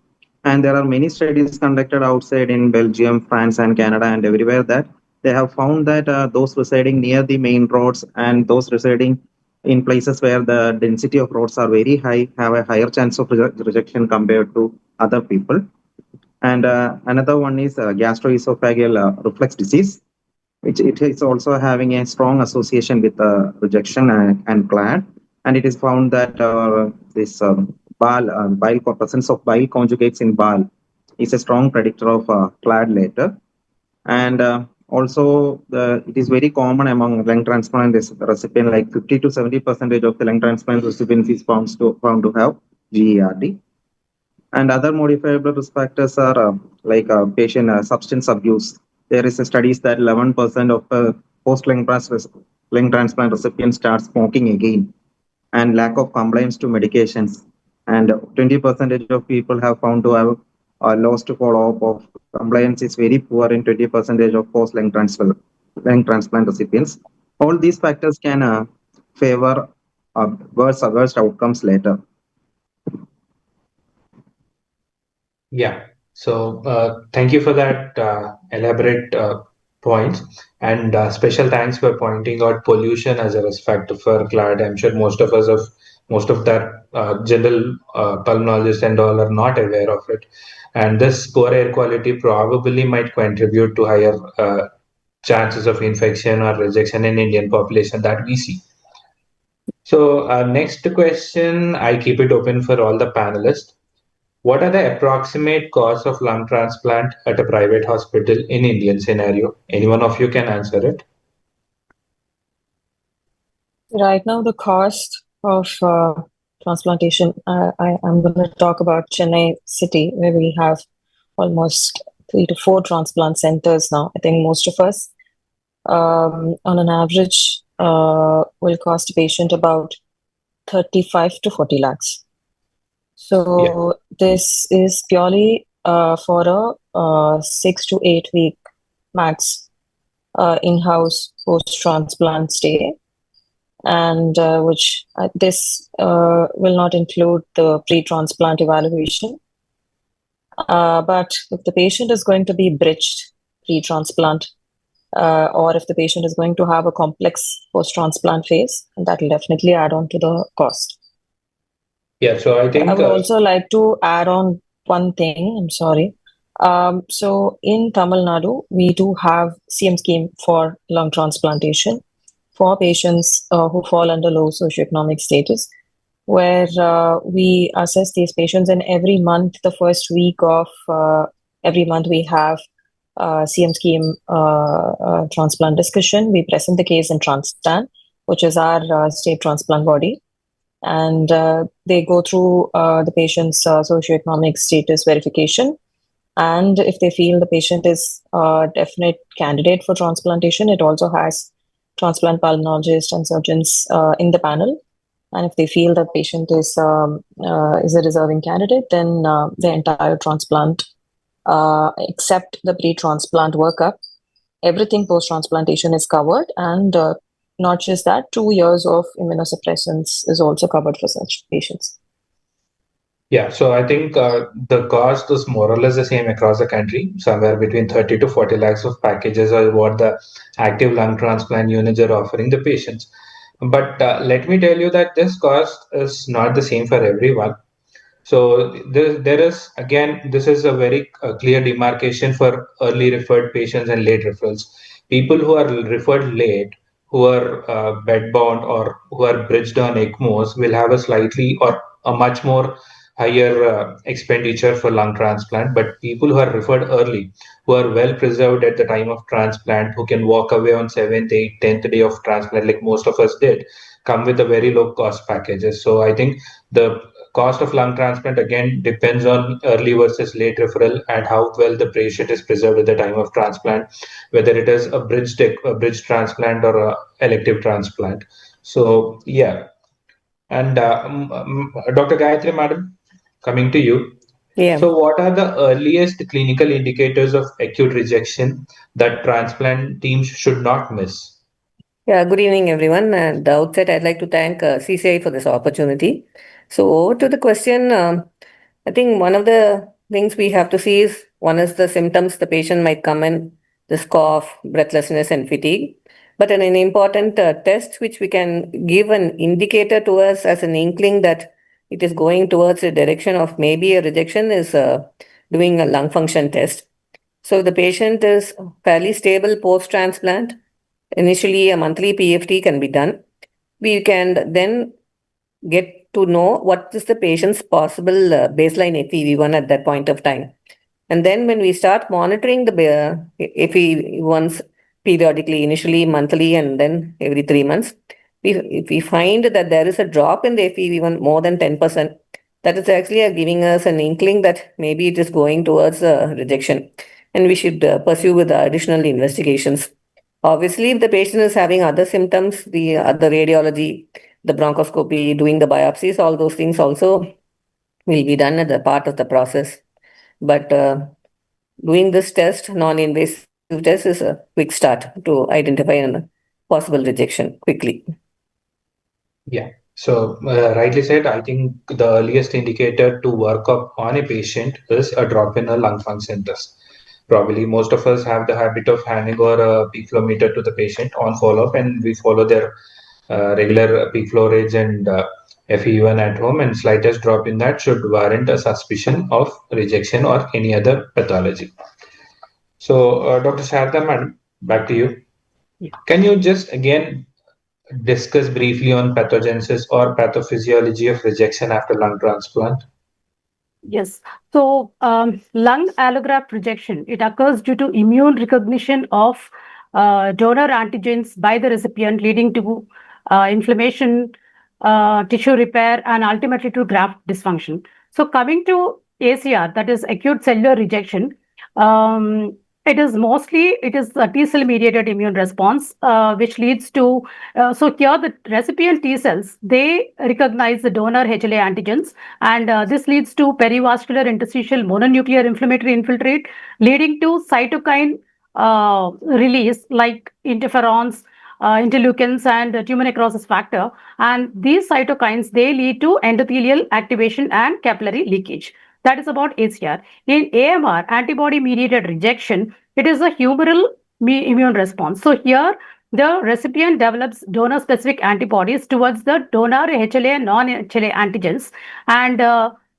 S4: And there are many studies conducted outside in Belgium, France, and Canada, and everywhere that they have found that those residing near the main roads and those residing in places where the density of roads are very high have a higher chance of rejection compared to other people. And another one is gastroesophageal reflux disease, which it is also having a strong association with rejection and CLAD. And it is found that this bile presence of bile conjugates in bile is a strong predictor of CLAD later. And also, it is very common among lung transplant recipient, like 50 to 70% of the lung transplant recipients is found to have GERD. And other modifiable risk factors are like patient substance abuse. There is a studies that 11% of post-lung transplant recipients start smoking again, and lack of compliance to medications. And 20% of people have found to have lost follow-up of compliance is very poor in 20% of post-lung transplant recipients. All these factors can favor worse outcomes later.
S1: Yeah. So thank you for that elaborate points, and special thanks for pointing out pollution as a risk factor for CLAD. I'm sure most of that general pulmonologists and all are not aware of it. And this poor air quality probably might contribute to higher chances of infection or rejection in Indian population that we see. So next question, I keep it open for all the panelists. What are the approximate costs of lung transplant at a private hospital in Indian scenario? Any one of you can answer it.
S2: Right now, the cost of transplantation, I'm going to talk about Chennai city, where we have almost 3 to 4 transplant centers now. I think most of us, on an average, will cost a patient about 35 to 40 lakhs. So this is purely for a 6 to 8 week max in-house post-transplant stay, and which this will not include the pre-transplant evaluation. But if the patient is going to be bridged pre-transplant, or if the patient is going to have a complex post-transplant phase, that will definitely add on to the cost.
S1: Yeah, so I think
S2: I would also like to add on one thing. I'm sorry. So in Tamil Nadu, we do have CM scheme for lung transplantation for patients who fall under low socioeconomic status, where we assess these patients, and every month, the first week of every month, we have CM scheme transplant discussion. We present the case in Transplant, which is our state transplant body, and they go through the patient's socioeconomic status verification. And if they feel the patient is a definite candidate for transplantation, it also has transplant pulmonologists and surgeons in the panel. And if they feel that patient is a deserving candidate, then the entire transplant, except the pre-transplant workup, everything post-transplantation is covered. And not just that, 2 years of immunosuppressants is also covered for such patients.
S1: Yeah, so I think the cost is more or less the same across the country. Somewhere between 30 to 40 lakhs of packages are what the active lung transplant units are offering the patients. But let me tell you that this cost is not the same for everyone. So there is, again, this is a very clear demarcation for early referred patients and late referrals. People who are referred late, who are bed-bound or who are bridged on ECMOs will have a slightly or a much more higher expenditure for lung transplant. But people who are referred early, who are well preserved at the time of transplant, who can walk away on 7th, 8th, 10th day of transplant, like most of us did, come with a very low cost packages. So I think the cost of lung transplant again depends on early versus late referral and how well the patient is preserved at the time of transplant, whether it is a bridge transplant or a elective transplant. So yeah, and Dr. Gayathri, madam, coming to you.
S5: Yeah.
S1: So what are the earliest clinical indicators of acute rejection that transplant teams should not miss?
S5: Yeah, good evening, everyone. At the outset, I'd like to thank CCI for this opportunity. So, over to the question. I think one of the things we have to see is one is the symptoms the patient might come in, this cough, breathlessness, and fatigue. But an important test which we can give an indicator to us as an inkling that it is going towards a direction of maybe a rejection is doing a lung function test. So, the patient is fairly stable post transplant. Initially, a monthly PFT can be done. We can then get to know what is the patient's possible baseline FEV1 at that point of time. And then when we start monitoring the FEV1s periodically, initially monthly and then every 3 months, if we find that there is a drop in the FEV1 more than 10%, that is actually giving us an inkling that maybe it is going towards rejection. And we should pursue with additional investigations. Obviously, if the patient is having other symptoms, the other radiology, the bronchoscopy, doing the biopsies, all those things also will be done as a part of the process. But doing this test, non-invasive test, is a quick start to identify a possible rejection quickly.
S1: Yeah. So rightly said, I think the earliest indicator to work up on a patient is a drop in a lung function test. Probably most of us have the habit of handing over a peak flow meter to the patient on follow-up, and we follow their regular peak flow rates and FEV1 at home, and slightest drop in that should warrant a suspicion of rejection or any other pathology. So Dr. Sharada, madam, back to you.
S3: Yeah.
S1: Can you just again discuss briefly on pathogenesis or pathophysiology of rejection after lung transplant?
S3: Yes. So, lung allograft rejection, it occurs due to immune recognition of donor antigens by the recipient, leading to inflammation, tissue repair, and ultimately to graft dysfunction. So, coming to ACR, that is acute cellular rejection, It is a T cell mediated immune response, which leads to, so here the recipient T cells, they recognize the donor HLA antigens, and this leads to perivascular interstitial mononuclear inflammatory infiltrate, leading to cytokine release like interferons, interleukins, and tumor necrosis factor. And these cytokines, they lead to endothelial activation and capillary leakage. That is about ACR. In AMR, antibody-mediated rejection, it is a humoral immune response. So here, the recipient develops donor-specific antibodies towards the donor HLA and non-HLA antigens. And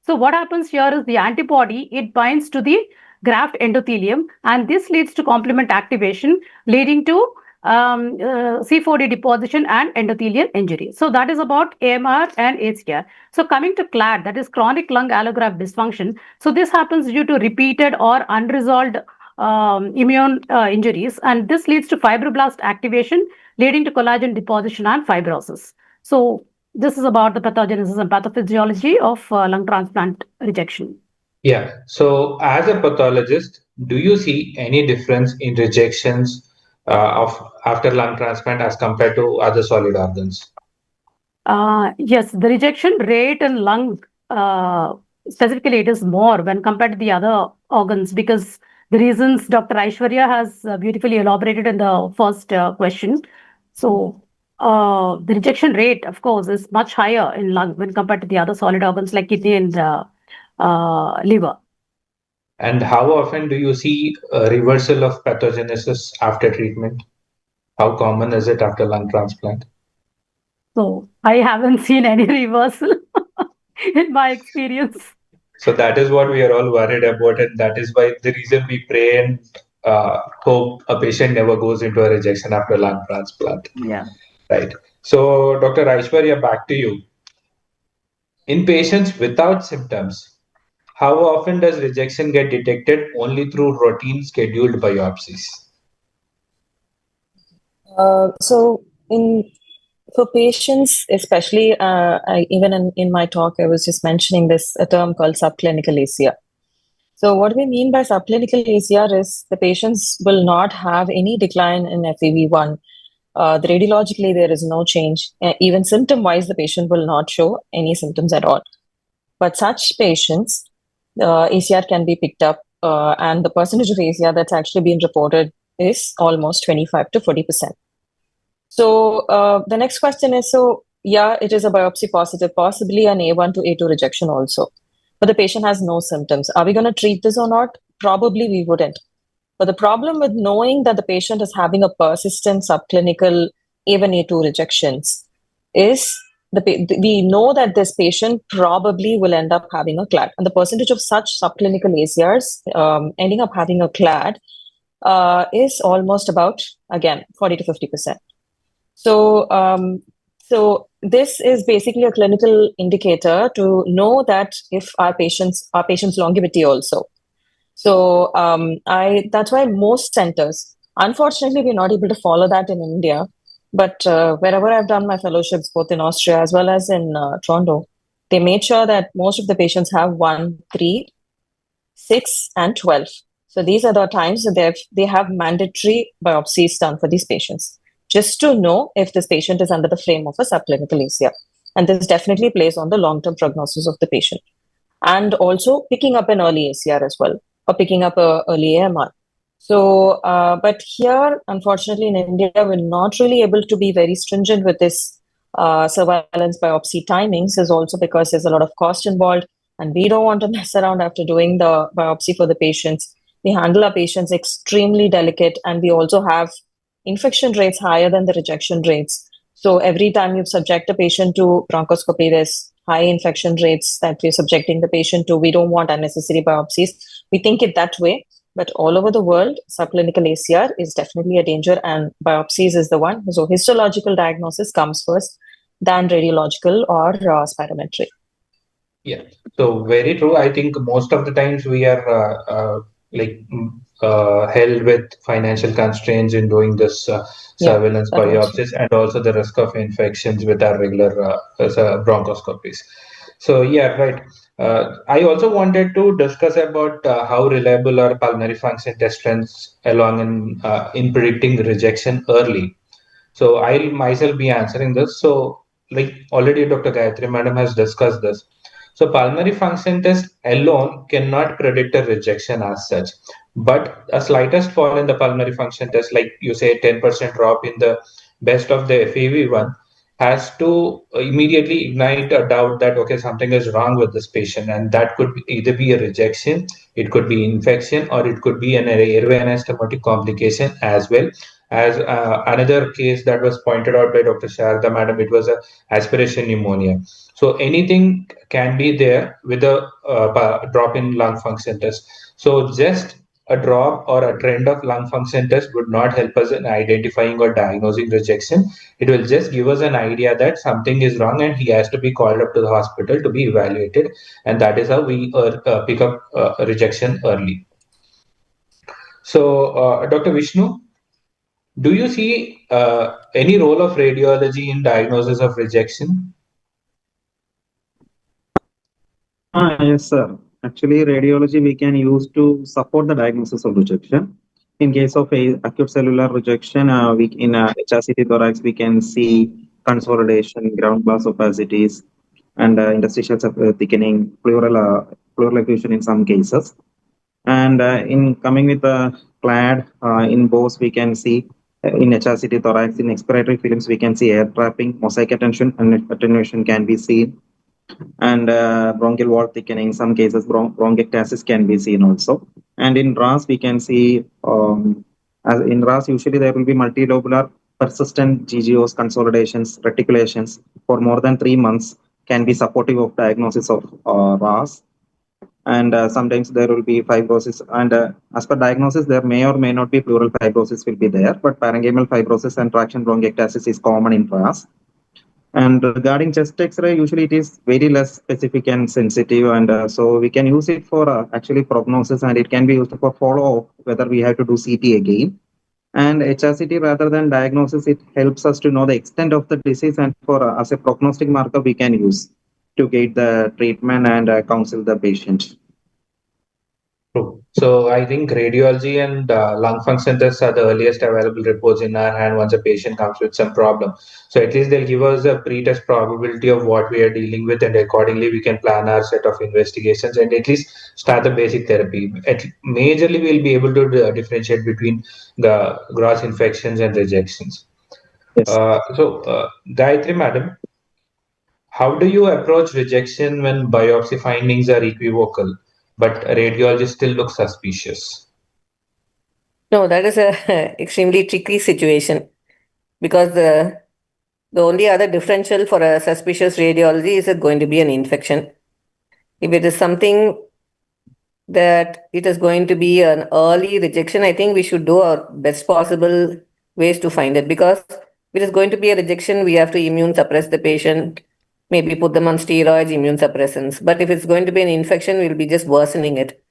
S3: so what happens here is the antibody, it binds to the graft endothelium, and this leads to complement activation, leading to C4D deposition and endothelial injury. So that is about AMR and ACR. So coming to CLAD, that is chronic lung allograft dysfunction. So this happens due to repeated or unresolved immune injuries, and this leads to fibroblast activation, leading to collagen deposition and fibrosis. So this is about the pathogenesis and pathophysiology of lung transplant rejection.
S1: Yeah. So as a pathologist, do you see any difference in rejections of after lung transplant as compared to other solid organs?
S3: Yes, the rejection rate in lung, specifically, it is more when compared to the other organs, because the reasons Dr. Aishwarya has beautifully elaborated in the first question. So the rejection rate, of course, is much higher in lung when compared to the other solid organs like kidney and liver.
S1: And how often do you see a reversal of pathogenesis after treatment? How common is it after lung transplant?
S3: So I haven't seen any reversal in my experience.
S1: So that is what we are all worried about, and that is why the reason we pray and hope a patient never goes into a rejection after lung transplant.
S3: Yeah.
S1: Right. So, Dr. Aishwarya, back to you. In patients without symptoms, how often does rejection get detected? Only through routine scheduled biopsies?
S2: So for patients, especially, even in my talk, I was just mentioning this a term called subclinical ACR. So what we mean by subclinical ACR is the patients will not have any decline in FEV1. Radiologically, there is no change. Even symptom-wise, the patient will not show any symptoms at all. But such patients, ACR can be picked up, and the percentage of ACR that's actually been reported is almost 25 to 40%. So the next question is, so yeah, it is a biopsy positive, possibly an A1 to A2 rejection also, but the patient has no symptoms. Are we going to treat this or not? Probably we wouldn't. But the problem with knowing that the patient is having a persistent subclinical A1, A2 rejections is we know that this patient probably will end up having a CLAD. And the percentage of such subclinical ACRs ending up having a CLAD is almost about, again, 40 to 50%. So this is basically a clinical indicator to know that if our patients longevity also. So that's why most centers, unfortunately, we're not able to follow that in India. But wherever I've done my fellowships, both in Austria as well as in Toronto, they made sure that most of the patients have 1, 3, 6, and 12. So these are the times that they have mandatory biopsies done for these patients, just to know if this patient is under the frame of a subclinical ACR. And this definitely plays on the long-term prognosis of the patient. And also picking up an early ACR as well, or picking up an early AMR. So, but here, unfortunately, in India, we're not really able to be very stringent with this surveillance biopsy timings, is also because there's a lot of cost involved, and we don't want to mess around after doing the biopsy for the patients. We handle our patients extremely delicate, and we also have infection rates higher than the rejection rates. So every time you subject a patient to bronchoscopy, there's high infection rates that we're subjecting the patient to. We don't want unnecessary biopsies. We think it that way. But all over the world, subclinical ACR is definitely a danger, and biopsies is the one. So histological diagnosis comes first, than radiological or spirometry.
S1: Yeah, so very true. I think most of the times we are held with financial constraints in doing this surveillance biopsies, and also the risk of infections with our regular bronchoscopies. So yeah, right. I also wanted to discuss about how reliable are pulmonary function test trends along in predicting rejection early. So I'll myself be answering this. So like already Dr. Gayathri Madam has discussed this. So pulmonary function test alone cannot predict a rejection as such, but a slightest fall in the pulmonary function test, like you say 10% drop in the best of the FEV1, has to immediately ignite a doubt that okay, something is wrong with this patient, and that could either be a rejection, it could be infection, or it could be an airway anastomotic complication as well. As another case that was pointed out by Dr. Sharada Madam, it was a aspiration pneumonia. So anything can be there with a drop in lung function test. So just a drop or a trend of lung function test would not help us in identifying or diagnosing rejection. It will just give us an idea that something is wrong and he has to be called up to the hospital to be evaluated. And that is how we pick up rejection early. So, Dr. Vishnu, do you see any role of radiology in diagnosis of rejection?
S4: Yes, sir. Actually, radiology we can use to support the diagnosis of rejection. In case of a acute cellular rejection, we in HRCT thorax we can see consolidation, ground glass opacities, and interstitial thickening, pleural effusion in some cases. And in coming with the clad in both, we can see in HRCT thorax in expiratory films we can see air trapping, mosaic attenuation can be seen, and bronchial wall thickening. Some cases bronchiectasis can be seen also. And in RAS, we can see as in RAS usually there will be multilobular persistent GGOs, consolidations, reticulations for more than 3 months can be supportive of diagnosis of RAS. And sometimes there will be fibrosis. And as per diagnosis, there may or may not be pleural fibrosis will be there, but parenchymal fibrosis and traction bronchiectasis is common in RAS. And regarding chest X-ray, usually it is very less specific and sensitive, and so we can use it for actually prognosis, and it can be used for follow-up whether we have to do CT again. And HRCT, rather than diagnosis, it helps us to know the extent of the disease, and for as a prognostic marker, we can use to guide the treatment and counsel the patient.
S1: True. So I think radiology and lung function tests are the earliest available reports in our hand once a patient comes with some problem. So at least they'll give us a pre-test probability of what we are dealing with, and accordingly we can plan our set of investigations and at least start the basic therapy. Majorly, we'll be able to differentiate between the gross infections and rejections.
S4: Yes.
S1: Gayatri Madam, how do you approach rejection when biopsy findings are equivocal, but radiologist still looks suspicious?
S5: No, that is a extremely tricky situation because the only other differential for a suspicious radiology is it going to be an infection. If it is something that it is going to be an early rejection, I think we should do our best possible ways to find it, because if it is going to be a rejection, we have to immune suppress the patient, maybe put them on steroids, immune suppressants. But if it's going to be an infection, we'll be just worsening it.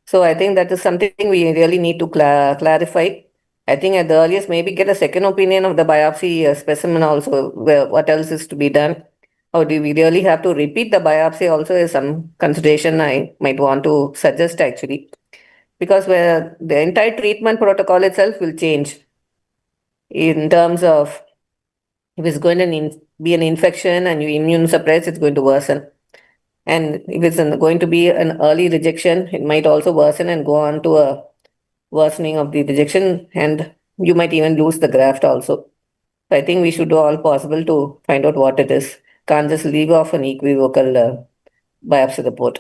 S5: So I think that is something we really need to clarify. I think at the earliest, maybe get a second opinion of the biopsy specimen also, what else is to be done. Or do we really have to repeat the biopsy also is some consideration I might want to suggest actually. Because the entire treatment protocol itself will change in terms of if it's going to be an infection and you immune suppress, it's going to worsen. And if it's going to be an early rejection, it might also worsen and go on to a worsening of the rejection, and you might even lose the graft also. So I think we should do all possible to find out what it is. Can't just leave off an equivocal biopsy report.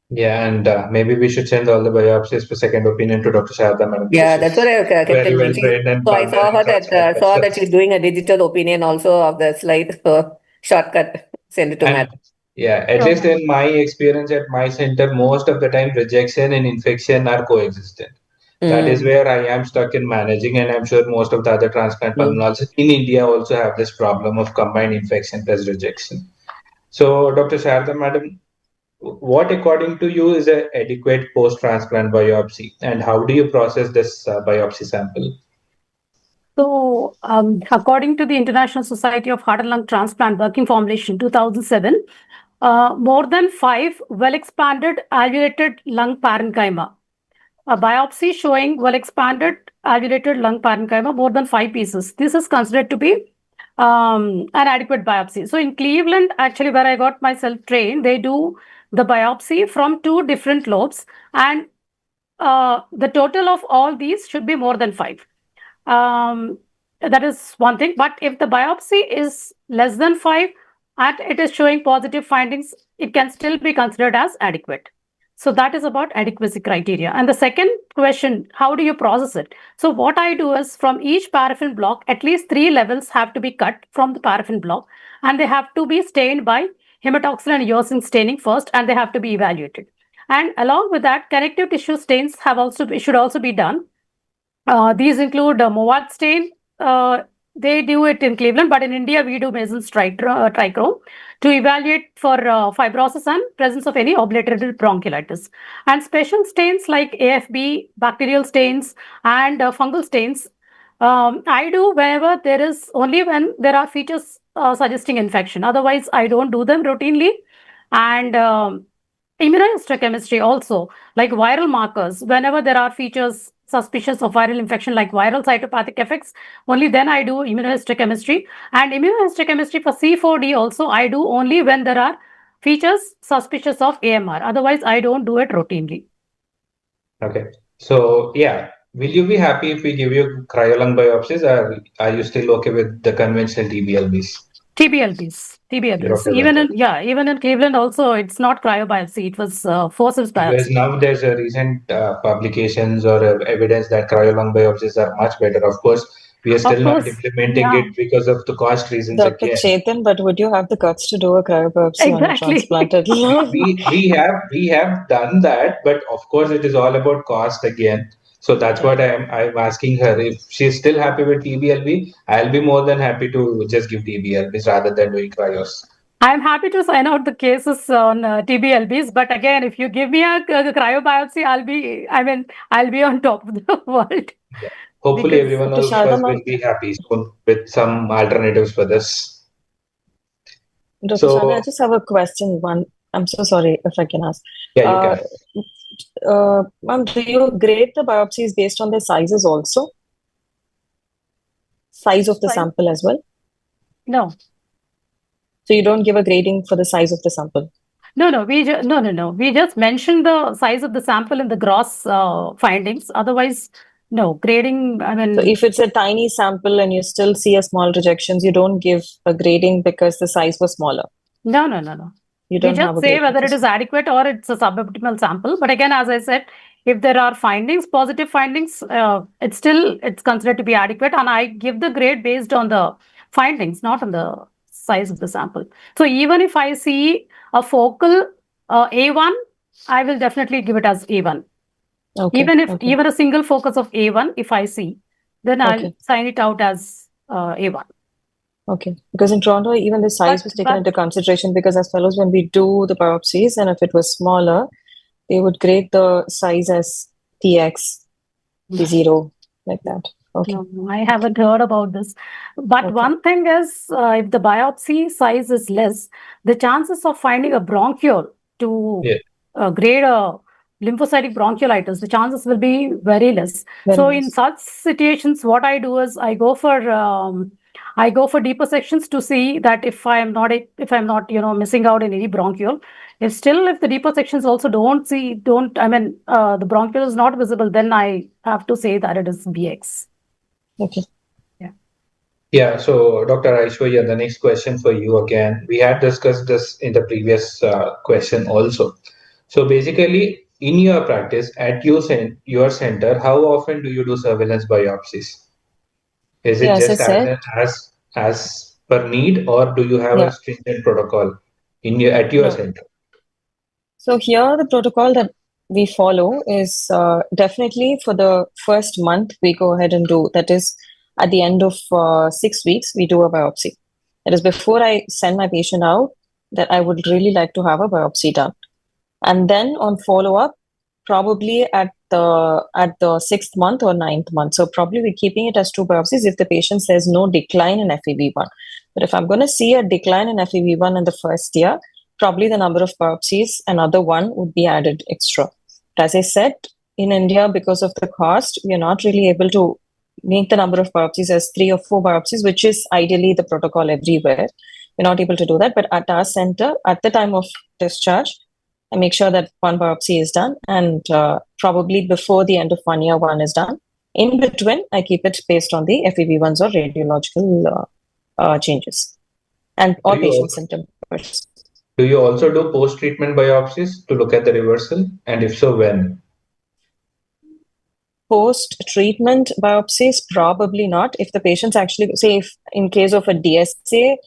S1: Yeah, and maybe we should send all the biopsies for second opinion to Dr. Sharada Madam.
S5: Yeah, that's what I kept
S1: very well
S5: thinking.
S1: trained and
S5: So I saw her that saw that she's doing a digital opinion also of the slide. So shortcut, send it to Madam.
S1: Yeah, at least in my experience at my center, most of the time rejection and infection are coexistent. That is where I am stuck in managing, and I'm sure most of the other transplant pulmonologists in India also have this problem of combined infection plus rejection. So, Dr. Sharada Madam, what according to you is an adequate post-transplant biopsy, and how do you process this biopsy sample?
S3: So, according to the International Society of Heart and Lung Transplant Working Formulation 2007, more than 5 well-expanded alveolated lung parenchyma. A biopsy showing well-expanded alveolated lung parenchyma, more than 5 pieces. This is considered to be an adequate biopsy. So in Cleveland, actually, where I got myself trained, they do the biopsy from 2 different lobes, and the total of all these should be more than 5. That is one thing. But if the biopsy is less than 5 and it is showing positive findings, it can still be considered as adequate. So that is about adequacy criteria. And the second question, how do you process it? So what I do is, from each paraffin block, at least 3 levels have to be cut from the paraffin block, and they have to be stained by hematoxylin and eosin staining first, and they have to be evaluated. And along with that, connective tissue stains should also be done. These include Mowat stain. They do it in Cleveland, but in India, we do Mason's trichrome to evaluate for fibrosis and presence of any obliterated bronchiolitis. And special stains like AFB, bacterial stains, and fungal stains, I do whenever there is, only when there are features suggesting infection. Otherwise, I don't do them routinely. And immunohistochemistry also, like viral markers, whenever there are features suspicious of viral infection like viral cytopathic effects, only then I do immunohistochemistry. And immunohistochemistry for C4D also I do only when there are features suspicious of AMR. Otherwise, I don't do it routinely.
S1: Okay. So, yeah, will you be happy if we give you cryolung biopsies, or are you still okay with the conventional TBLBs?
S3: TBLBs.
S1: Okay,
S3: Even in Cleveland also, it's not cryobiopsy. It was forceps biopsy.
S1: Because now there's a recent publications or evidence that cryolung biopsies are much better. Of course, we are still not implementing it because of the cost reasons.
S2: Dr. Chetan, but would you have the guts to do a cryobiopsy on a transplanted lung?
S1: we have done that, but of course it is all about cost again. So that's what I'm asking her. If she's still happy with TBLB, I'll be more than happy to just give TBLBs rather than doing cryos.
S3: I'm happy to sign out the cases on TBLBs, but again, if you give me a cryobiopsy, I'll be on top of the world.
S1: Yeah. Hopefully, everyone else will be happy soon with some alternatives for this.
S2: Dr. Sharada, I just have a question. I'm so sorry if I can ask.
S1: Yeah, you
S2: can. Ma'am, do you grade the biopsies based on their sizes also? Size of the sample as well?
S3: No.
S2: So you don't give a grading for the size of the sample?
S3: No. We just mentioned the size of the sample in the gross findings. Otherwise, no grading.
S2: So if it's a tiny sample and you still see a small rejections, you don't give a grading because the size was smaller?
S3: No.
S2: You don't
S3: just say whether it is adequate or it's a suboptimal sample. But again, as I said, if there are findings, positive findings, it's considered to be adequate, and I give the grade based on the findings, not on the size of the sample. So even if I see a focal A1, I will definitely give it as A1. Okay, even a single focus of A1, if I see, then I'll sign it out as A1.
S2: Okay, because in Toronto, even the size was taken into consideration, because as fellows, when we do the biopsies, and if it was smaller, they would grade the size as TX, T0, like that. Okay.
S3: No, I haven't heard about this. But one thing is, if the biopsy size is less, the chances of finding a bronchiole to grade a lymphocytic bronchiolitis, the chances will be very less. In such situations, what I do is I go for deeper sections to see that if I'm not missing out in any bronchiole. If the deeper sections also the bronchiole is not visible, then I have to say that it is BX.
S2: Okay.
S1: Yeah. So, Dr. Aishwarya, the next question for you again. We had discussed this in the previous question also. So, basically, in your practice at your center, how often do you do surveillance biopsies? Is it just as per need, or do you have a stringent protocol at your center?
S2: So here the protocol that we follow is definitely for the first month we go ahead and do. That is, at the end of 6 weeks, we do a biopsy. That is, before I send my patient out, that I would really like to have a biopsy done. And then on follow-up, probably at the 6th month or 9th month. So probably we're keeping it as 2 biopsies if the patient says no decline in FEV1. But if I'm going to see a decline in FEV1 in the first year, probably the number of biopsies, another one would be added extra. As I said, in India, because of the cost, we are not really able to make the number of biopsies as 3 or 4 biopsies, which is ideally the protocol everywhere. We're not able to do that. But at our center, at the time of discharge, I make sure that 1 biopsy is done, and probably before the end of 1 year, 1 is done. In between, I keep it based on the FEV1s or radiological changes and or patient symptoms.
S1: Do you also do post-treatment biopsies to look at the reversal? And if so, when?
S2: Post-treatment biopsies, probably not. If the patient's actually, say, if in case of a DSA,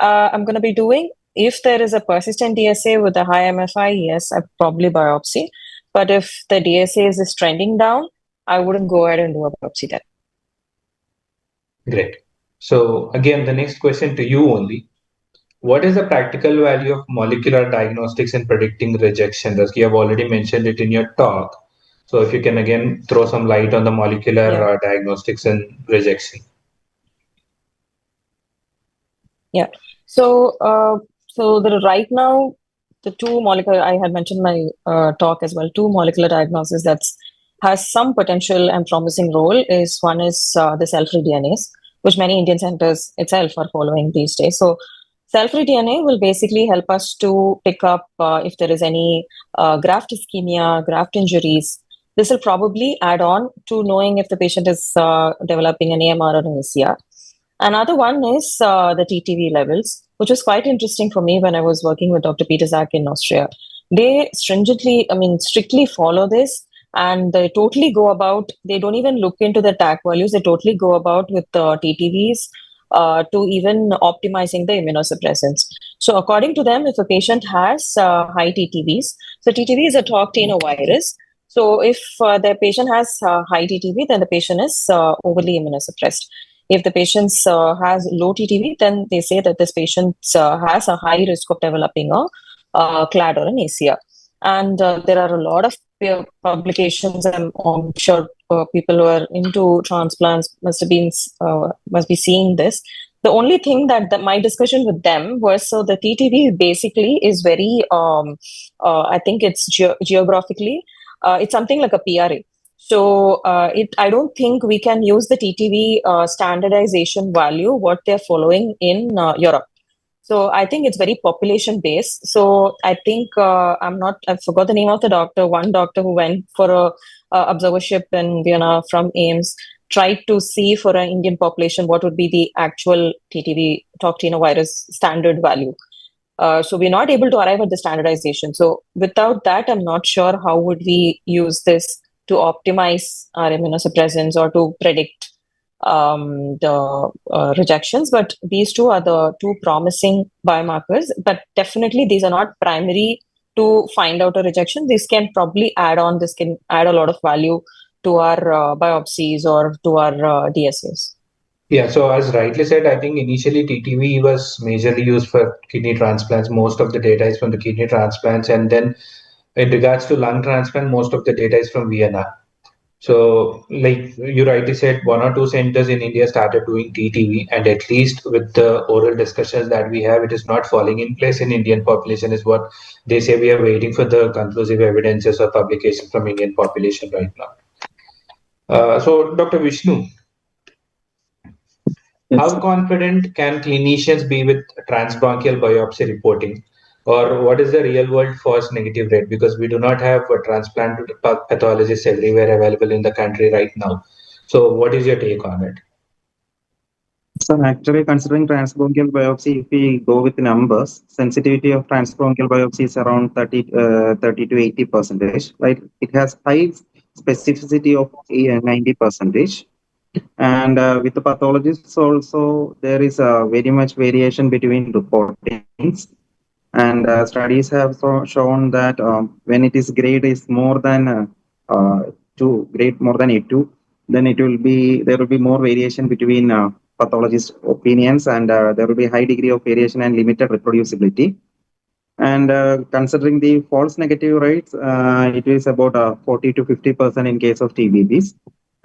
S2: I'm going to be doing, if there is a persistent DSA with a high MFI, yes, I probably biopsy. But if the DSA is trending down, I wouldn't go ahead and do a biopsy then.
S1: Great. So again, the next question to you only. What is the practical value of molecular diagnostics in predicting rejection risk? You have already mentioned it in your talk. So if you can again throw some light on the molecular diagnostics and rejection.
S2: Yeah. So right now, the 2 molecular, I had mentioned my talk as well, 2 molecular diagnosis that has some potential and promising role is one is the cell-free DNAs, which many Indian centers itself are following these days. So cell-free DNA will basically help us to pick up if there is any graft ischemia, graft injuries. This will probably add on to knowing if the patient is developing an AMR or an ACR. Another one is the TTV levels, which was quite interesting for me when I was working with Dr. Peter Zak in Austria. They strictly follow this, and they totally go about, they don't even look into the TAC values, they totally go about with the TTVs to even optimizing the immunosuppressants. So according to them, if a patient has high TTVs, so TTV is a toxinovirus. So if the patient has high TTV, then the patient is overly immunosuppressed. If the patient has low TTV, then they say that this patient has a high risk of developing a CLAD or an ACR. And there are a lot of publications. I'm sure people who are into transplants must be seeing this. The only thing that my discussion with them was, so the TTV basically is very, I think it's geographically, it's something like a PRA. So I don't think we can use the TTV standardization value, what they're following in Europe. So I think it's very population based. So I think I forgot the name of the doctor, one doctor who went for a observership in Vienna from AIMS, tried to see for an Indian population what would be the actual TTV toxinovirus standard value. So we're not able to arrive at the standardization. So without that, I'm not sure how would we use this to optimize our immunosuppressants or to predict the rejections. But these 2 are the 2 promising biomarkers. But definitely these are not primary to find out a rejection. This can probably add on. This can add a lot of value to our biopsies or to our DSAs.
S1: Yeah, so as rightly said, I think initially TTV was majorly used for kidney transplants. Most of the data is from the kidney transplants. And then in regards to lung transplant, most of the data is from Vienna. So like you rightly said, 1 or 2 centers in India started doing TTV, and at least with the oral discussions that we have, it is not falling in place in Indian population is what they say. We are waiting for the conclusive evidences or publication from Indian population right now. So Dr. Vishnu, how confident can clinicians be with transbronchial biopsy reporting? Or what is the real world false negative rate? Because we do not have a transplant pathologists everywhere available in the country right now. So what is your take on it?
S4: So actually, considering transbronchial biopsy, if we go with numbers, sensitivity of transbronchial biopsy is around 30 to 80%, right? It has high specificity of 90%. And with the pathologists also, there is very much variation between reportings. And studies have shown that when it is grade is more than 2, grade more than A2, then there will be more variation between pathologist opinions, and there will be high degree of variation and limited reproducibility. And considering the false negative rates, it is about 40 to 50% in case of TBBs.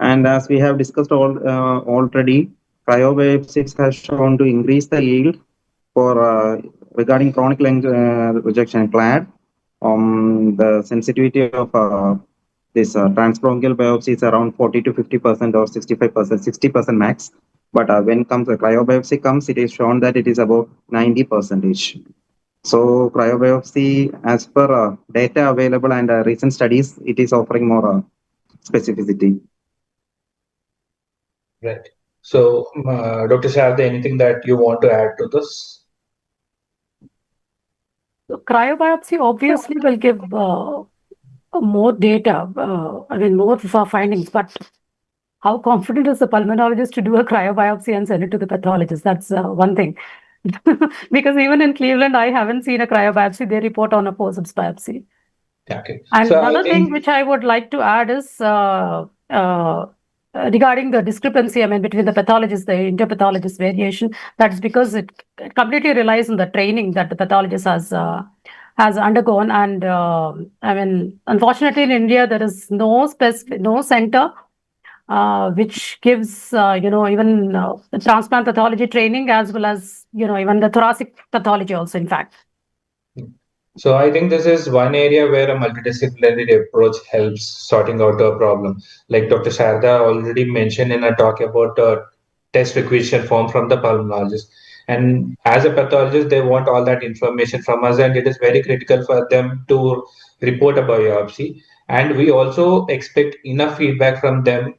S4: And as we have discussed already, cryobiopsies has shown to increase the yield for regarding chronic lung rejection clad, the sensitivity of this transbronchial biopsy is around 40 to 50% or 65%, 60% max. But when comes the cryobiopsy comes, it is shown that it is about 90%. So cryobiopsy, as per data available and recent studies, it is offering more specificity.
S1: Right. So, Dr. Sharada, anything that you want to add to this?
S3: So cryobiopsy obviously will give more data, more findings, but how confident is the pulmonologist to do a cryobiopsy and send it to the pathologist? That's one thing. Because even in Cleveland, I haven't seen a cryobiopsy. They report on a forceps biopsy.
S1: Okay.
S3: And
S1: So
S3: another thing which I would like to add is regarding the discrepancy, between the pathologist, the interpathologist variation, that's because it completely relies on the training that the pathologist has undergone. And unfortunately in India, there is no center which gives, even the transplant pathology training as well as, even the thoracic pathology also, in fact.
S1: So I think this is one area where a multidisciplinary approach helps sorting out a problem. Like Dr. Sharda already mentioned in a talk about a test requisition form from the pulmonologist. And as a pathologist, they want all that information from us, and it is very critical for them to report a biopsy. And we also expect enough feedback from them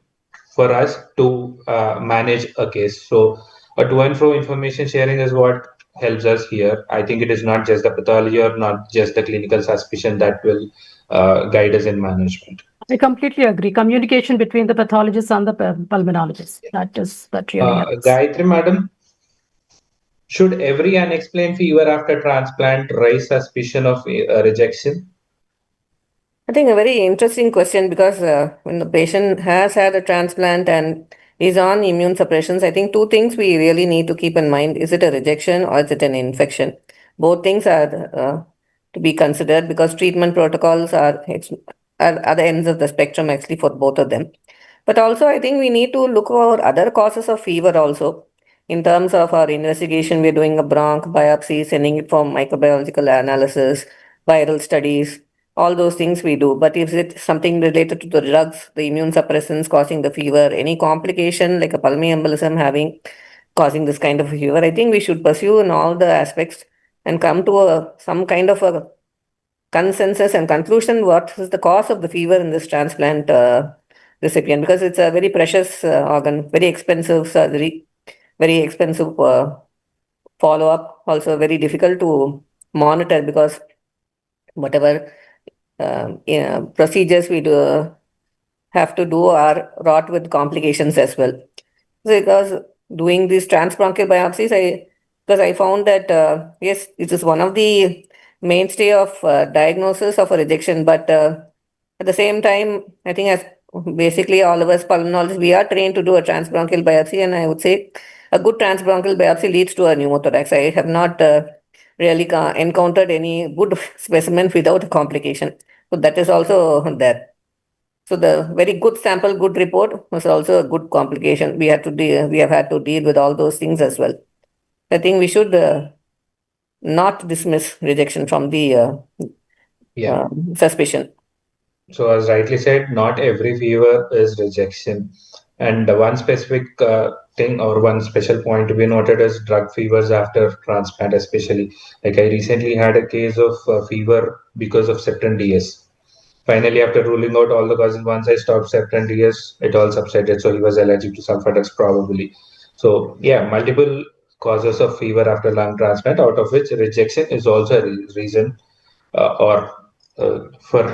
S1: for us to manage a case. So a to and fro information sharing is what helps us here. I think it is not just the pathology or not just the clinical suspicion that will guide us in management.
S3: I completely agree. Communication between the pathologist and the pulmonologist. That really helps.
S1: Gayathri, madam, should every unexplained fever after transplant raise suspicion of rejection?
S5: I think a very interesting question, because when the patient has had a transplant and is on immune suppressions, I think two things we really need to keep in mind. Is it a rejection or is it an infection? Both things are to be considered, because treatment protocols are the ends of the spectrum actually for both of them. But also I think we need to look for other causes of fever also. In terms of our investigation, we're doing a bronch biopsy, sending it for microbiological analysis, viral studies, all those things we do. But if it's something related to the drugs, the immune suppressants causing the fever, any complication like a pulmonary embolism causing this kind of fever, I think we should pursue in all the aspects and come to some kind of a consensus and conclusion what is the cause of the fever in this transplant recipient, because it's a very precious organ, very expensive surgery, very expensive follow-up, also very difficult to monitor, because whatever procedures we have to do are wrought with complications as well. Because doing these transbronchial biopsies, because I found that yes, it is one of the mainstay of diagnosis of a rejection, but at the same time, I think as basically all of us pulmonologists, we are trained to do a transbronchial biopsy, and I would say a good transbronchial biopsy leads to a pneumothorax. I have not really encountered any good specimen without a complication. So that is also there. So the very good sample, good report was also a good complication. We have had to deal with all those things as well. I think we should not dismiss rejection from the suspicion.
S1: So as rightly said, not every fever is rejection. And one specific thing or one special point to be noted is drug fevers after transplant, especially. Like I recently had a case of fever because of septin DS. Finally, after ruling out all the causes, once I stopped septin DS, it all subsided. So he was allergic to sulfadex probably. So yeah, multiple causes of fever after lung transplant, out of which rejection is also a reason for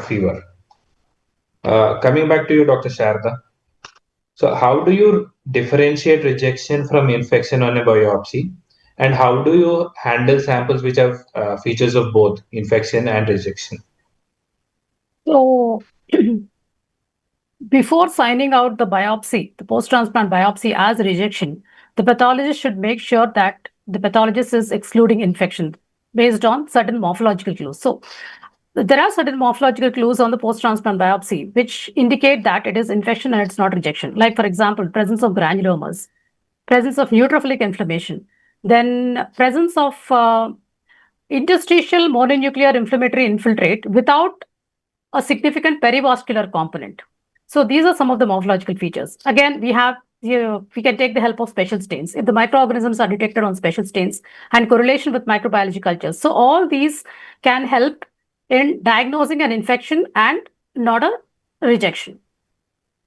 S1: fever. Coming back to you, Dr. Sharda. So, how do you differentiate rejection from infection on a biopsy? And how do you handle samples which have features of both infection and rejection?
S3: So, before signing out the biopsy, the post-transplant biopsy as rejection, the pathologist should make sure that the pathologist is excluding infection based on certain morphological clues. So, there are certain morphological clues on the post-transplant biopsy which indicate that it is infection and it's not rejection. Like, for example, presence of granulomas, presence of neutrophilic inflammation, then presence of interstitial mononuclear inflammatory infiltrate without a significant perivascular component. So these are some of the morphological features. Again, we can take the help of special stains. If the microorganisms are detected on special stains and correlation with microbiology cultures. So all these can help in diagnosing an infection and not a rejection.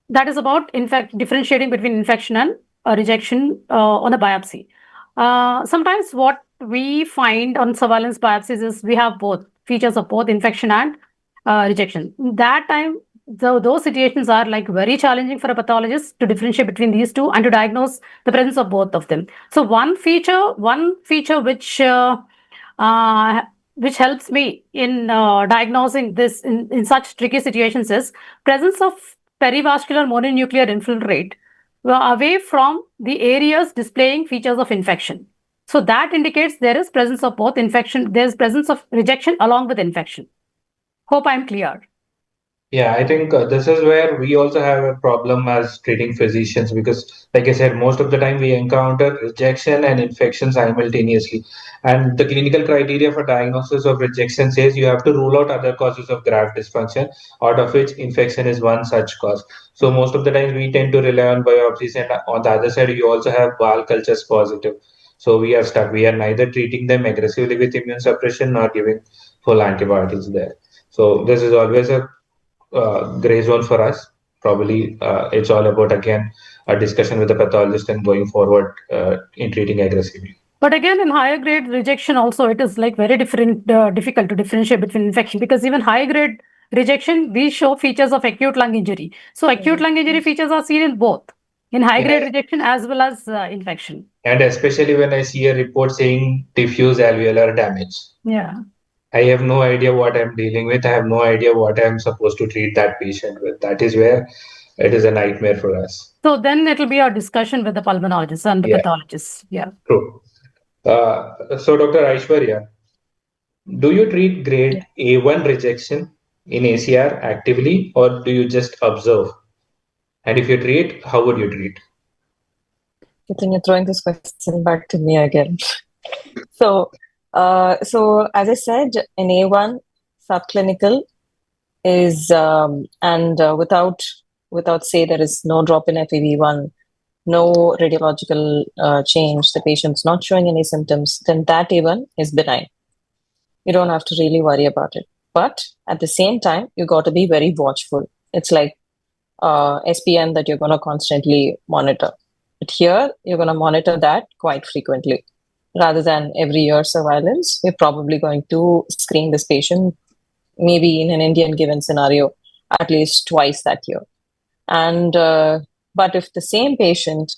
S3: That is about, in fact, differentiating between infection and rejection on a biopsy. Sometimes what we find on surveillance biopsies is we have both features of both infection and rejection. That time, those situations are like very challenging for a pathologist to differentiate between these two and to diagnose the presence of both of them. So one feature which helps me in diagnosing this in such tricky situations is presence of perivascular mononuclear infiltrate away from the areas displaying features of infection. So that indicates there is presence of both infection, there is presence of rejection along with infection. Hope I'm clear.
S1: Yeah, I think this is where we also have a problem as treating physicians because, like I said, most of the time we encounter rejection and infection simultaneously. And the clinical criteria for diagnosis of rejection says you have to rule out other causes of graft dysfunction, out of which infection is one such cause. So most of the times we tend to rely on biopsies, and on the other side, you also have ball cultures positive. So we are stuck. We are neither treating them aggressively with immune suppression nor giving full antibiotics there. So this is always a gray zone for us. Probably it's all about, again, a discussion with the pathologist and going forward in treating aggressively.
S3: But again, in higher grade rejection also, it is like very difficult to differentiate between infection because even high grade rejection, we show features of acute lung injury. So acute lung injury features are seen in both, in high grade rejection as well as infection.
S1: And especially when I see a report saying diffuse alveolar damage.
S3: Yeah.
S1: I have no idea what I'm dealing with. I have no idea what I'm supposed to treat that patient with. That is where it is a nightmare for us.
S3: So then it will be a discussion with the pulmonologist and the pathologist. Yeah.
S1: True. So Dr. Aishwarya, do you treat grade A1 rejection in ACR actively or do you just observe? And if you treat, how would you treat?
S2: I think you're throwing this question back to me again. So as I said, in A1, subclinical is, without say there is no drop in FEV1, no radiological change, the patient's not showing any symptoms, then that A1 is benign. You don't have to really worry about it. But at the same time, you got to be very watchful. It's like SPN that you're going to constantly monitor. But here, you're going to monitor that quite frequently. Rather than every year surveillance, we're probably going to screen this patient, maybe in an Indian given scenario, at least twice that year. And but if the same patient,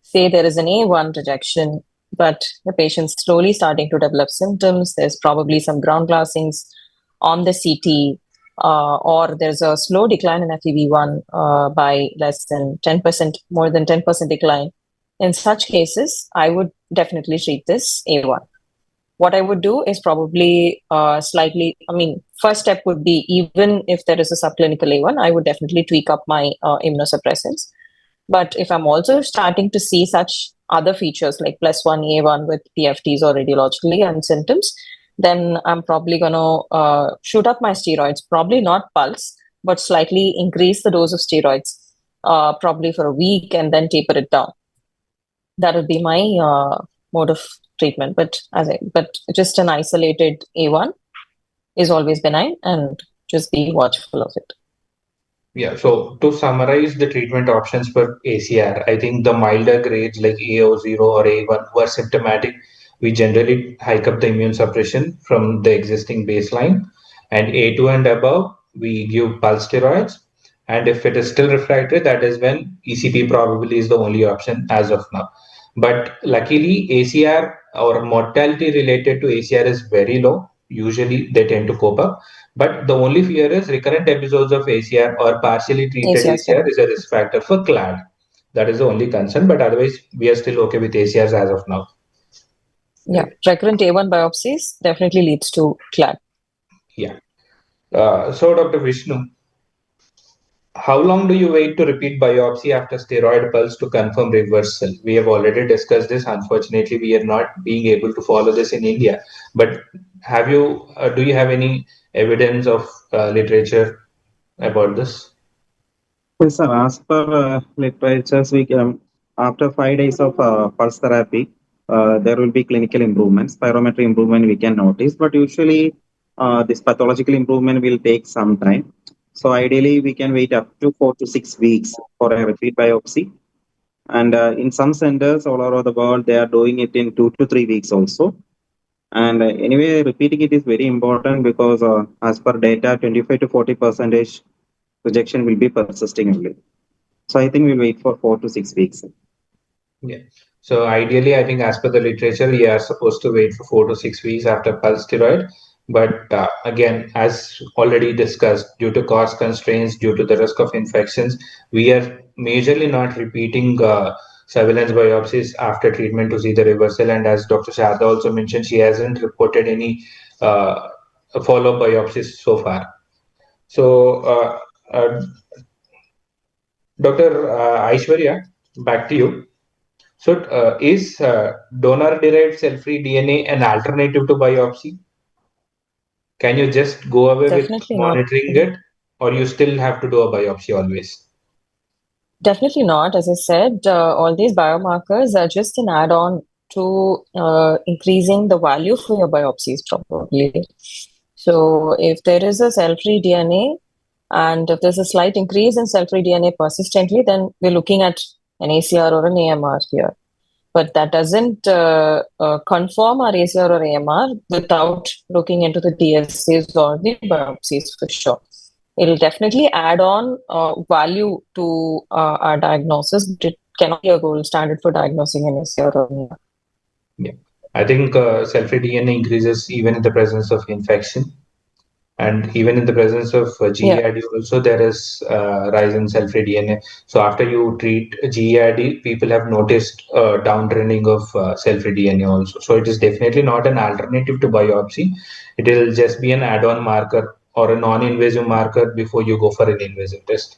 S2: say there is an A1 rejection, but the patient's slowly starting to develop symptoms, there's probably some ground glassings on the CT, or there's a slow decline in FEV1 by less than 10%, more than 10% decline. In such cases, I would definitely treat this A1. What I would do is probably first step would be, even if there is a subclinical A1, I would definitely tweak up my immunosuppressants. But if I'm also starting to see such other features like +1 A1 with PFTs or radiologically and symptoms, then I'm probably going to shoot up my steroids, probably not pulse, but slightly increase the dose of steroids, probably for a week and then taper it down. That would be my mode of treatment. But just an isolated A1 is always benign, and just be watchful of it.
S1: Yeah, so to summarize the treatment options for ACR, I think the milder grades like A0 or A1 who are symptomatic, we generally hike up the immune suppression from the existing baseline. And A2 and above, we give pulse steroids. And if it is still refractory, that is when ECP probably is the only option as of now. But luckily, ACR or mortality related to ACR is very low. Usually they tend to cope up. But the only fear is recurrent episodes of ACR or partially treated ACR is a risk factor for CLAD. That is the only concern. But otherwise, we are still okay with ACRs as of now.
S2: Yeah, recurrent A1 biopsies definitely leads to CLAD.
S1: Yeah. So, Dr. Vishnu, how long do you wait to repeat biopsy after steroid pulse to confirm reversal? We have already discussed this. Unfortunately, we are not being able to follow this in India. But do you have any evidence of literature about this?
S4: Yes, sir. As per literatures, after 5 days of pulse therapy, there will be clinical improvements, spirometry improvement we can notice, but usually this pathological improvement will take some time. So ideally, we can wait up to 4 to 6 weeks for a repeat biopsy. And in some centers all over the world, they are doing it in 2 to 3 weeks also. And anyway, repeating it is very important because as per data, 25 to 40 percentage rejection will be persisting only. So I think we'll wait for 4 to 6 weeks.
S1: Yeah. So ideally, I think as per the literature, we are supposed to wait for 4 to 6 weeks after pulse steroid. But again, as already discussed, due to cost constraints, due to the risk of infections, we are majorly not repeating surveillance biopsies after treatment to see the reversal. And as Dr. Sharada also mentioned, she hasn't reported any follow-up biopsies so far. So, Dr. Aishwarya, back to you. So, is donor-derived cell-free DNA an alternative to biopsy? Can you just go away with
S2: Definitely not.
S1: monitoring it, or you still have to do a biopsy always?
S2: Definitely not. As I said, all these biomarkers are just an add-on to increasing the value for your biopsies, probably. So if there is a cell-free DNA, and if there's a slight increase in cell-free DNA persistently, then we're looking at an ACR or an AMR here. But that doesn't confirm our ACR or AMR without looking into the DSAs or the biopsies for sure. It'll definitely add on value to our diagnosis, but it cannot be a gold standard for diagnosing an ACR or AMR.
S1: Yeah, I think cell-free DNA increases even in the presence of infection. And even in the presence of GERD, also there is rise in cell-free DNA. So after you treat GERD, people have noticed downtrending of cell-free DNA also. So it is definitely not an alternative to biopsy. It will just be an add-on marker or a non-invasive marker before you go for an invasive test,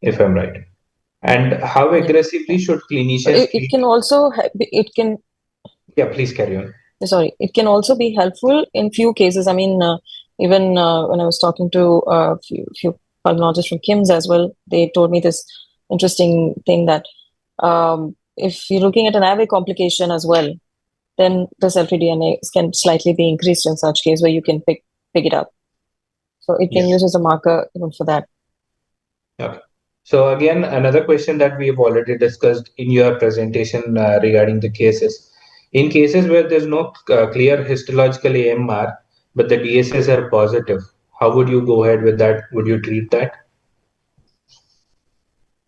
S1: if I'm right. And how aggressively should clinicians
S2: It can also
S1: Yeah, please carry on.
S2: Sorry, it can also be helpful in few cases. I mean, even when I was talking to a few pulmonologists from KIMS as well, they told me this interesting thing that if you're looking at an airway complication as well, then the cell-free DNA can slightly be increased in such case where you can pick it up. So it can
S1: Yes.
S2: use as a marker even for that.
S1: Okay. So again, another question that we have already discussed in your presentation regarding the cases. In cases where there's no clear histological AMR, but the DSAs are positive, how would you go ahead with that? Would you treat that?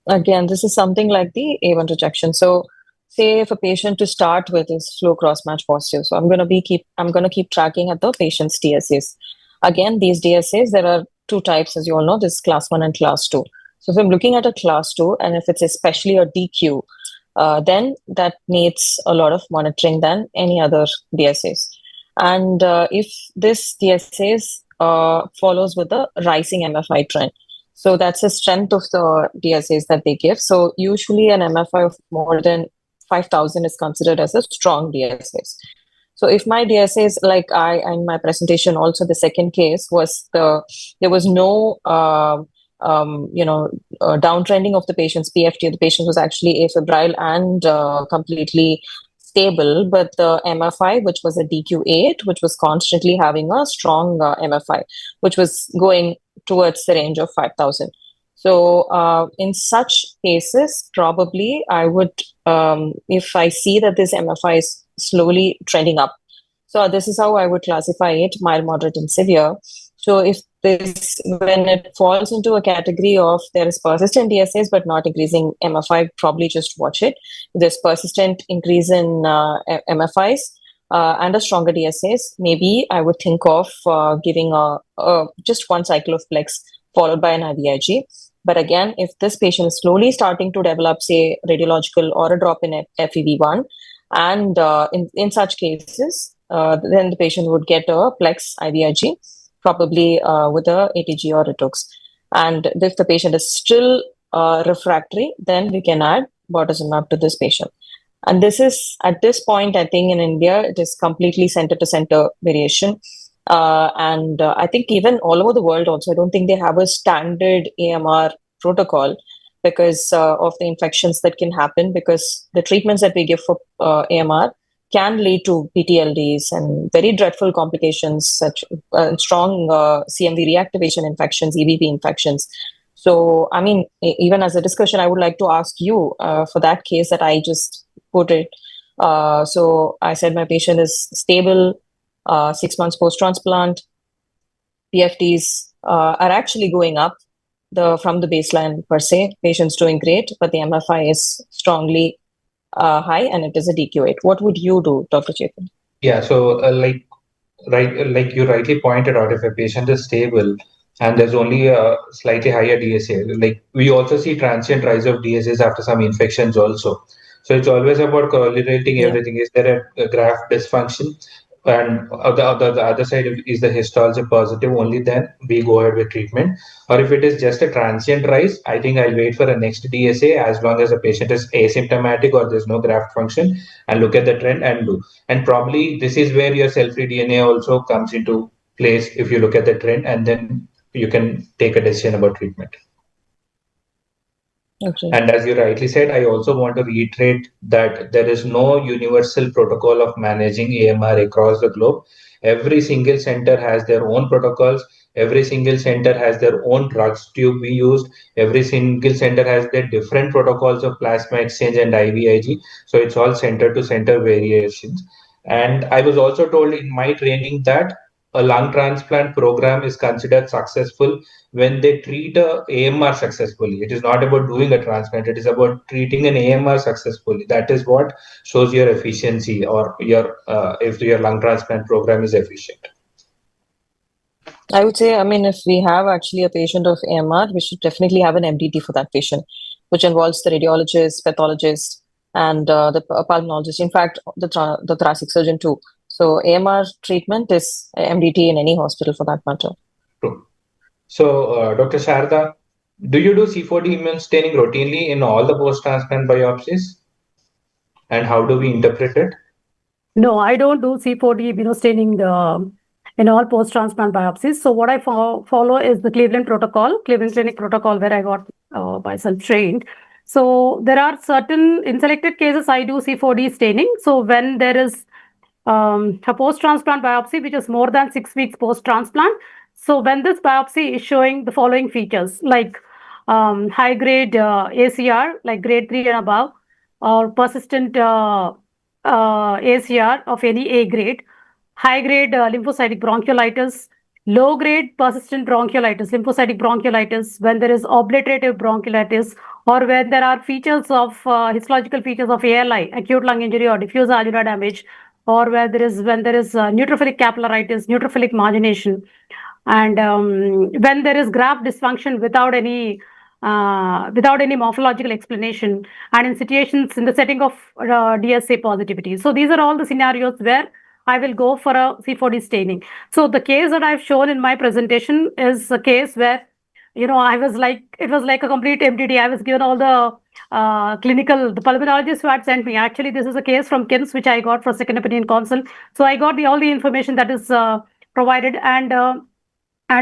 S2: Again, this is something like the A1 rejection. So say if a patient to start with is flow cross-match positive, so I'm going to keep tracking at the patient's DSAs. Again, these DSAs, there are two types, as you all know, this class 1 and class 2. So if I'm looking at a class 2, and if it's especially a DQ, then that needs a lot of monitoring than any other DSAs. And if this DSAs follows with the rising MFI trend, so that's the strength of the DSAs that they give. So usually an MFI of more than 5,000 is considered as a strong DSAs. So if my DSAs, like in my presentation, also the second case was there was no downtrending of the patient's PFT. The patient was actually afebrile and completely stable, but the MFI, which was a DQ8, which was constantly having a strong MFI, which was going towards the range of 5,000. So in such cases, probably I would, if I see that this MFI is slowly trending up. So this is how I would classify it: mild, moderate, and severe. So if when it falls into a category of there is persistent DSAs but not increasing MFI, probably just watch it. If there's persistent increase in MFIs and a stronger DSAs, maybe I would think of giving just one cycle of Plex followed by an IVIG. But again, if this patient is slowly starting to develop, say, radiological or a drop in FEV1, and in such cases, then the patient would get a Plex IVIG, probably with a ATG or Ritux. And if the patient is still refractory, then we can add bortezomib to this patient. And this is, at this point, I think in India, it is completely center-to-center variation. And I think even all over the world also, I don't think they have a standard AMR protocol because of the infections that can happen, because the treatments that we give for AMR can lead to PTLDs and very dreadful complications, such strong CMV reactivation infections, EVP infections. So, I mean, even as a discussion, I would like to ask you for that case that I just put it. So I said my patient is stable, 6 months post-transplant. PFTs are actually going up from the baseline per se. Patient's doing great, but the MFI is strongly high and it is a DQ8. What would you do, Dr. Chetan?
S1: Yeah, so like you rightly pointed out, if a patient is stable and there's only a slightly higher DSA, like we also see transient rise of DSAs after some infections also. So it's always about correlating everything. Is there a graft dysfunction? And the other side is the histology positive, only then we go ahead with treatment. Or if it is just a transient rise, I think I'll wait for a next DSA as long as the patient is asymptomatic or there's no graft function, and look at the trend and do. And probably this is where your cell-free DNA also comes into place if you look at the trend, and then you can take a decision about treatment.
S2: Okay.
S1: And as you rightly said, I also want to reiterate that there is no universal protocol of managing AMR across the globe. Every single center has their own protocols. Every single center has their own drugs to be used. Every single center has their different protocols of plasma exchange and IVIG. So it's all center to center variations. And I was also told in my training that a lung transplant program is considered successful when they treat a AMR successfully. It is not about doing a transplant, it is about treating an AMR successfully. That is what shows your efficiency, or your if your lung transplant program is efficient.
S2: I would say, I mean, if we have actually a patient of AMR, we should definitely have an MDT for that patient, which involves the radiologist, pathologist, and the pulmonologist. In fact, the thoracic surgeon too. So AMR treatment is MDT in any hospital for that matter.
S1: True. So, Dr. Sharada, do you do C4D immune staining routinely in all the post-transplant biopsies? And how do we interpret it?
S3: No, I don't do C4D immunostaining in all post-transplant biopsies. So what I follow is the Cleveland Clinic protocol, where I got myself trained. So there are certain, in selected cases, I do C4D staining. So when there is a post-transplant biopsy, which is more than 6 weeks post-transplant. So when this biopsy is showing the following features, like high-grade ACR, like grade 3 and above, or persistent ACR of any A grade, high-grade lymphocytic bronchiolitis, low-grade persistent bronchiolitis, lymphocytic bronchiolitis, when there is obliterative bronchiolitis, or when there are features of histological features of ALI, acute lung injury or diffuse alveolar damage, or when there is neutrophilic capillaritis, neutrophilic margination, and when there is graft dysfunction without any morphological explanation, and in situations in the setting of DSA positivity. So these are all the scenarios where I will go for a C4D staining. So the case that I've shown in my presentation is a case where, it was like a complete MDT. I was given all the the pulmonologist who had sent me. Actually, this is a case from KIMS, which I got for second opinion consult. So I got all the information that is provided, and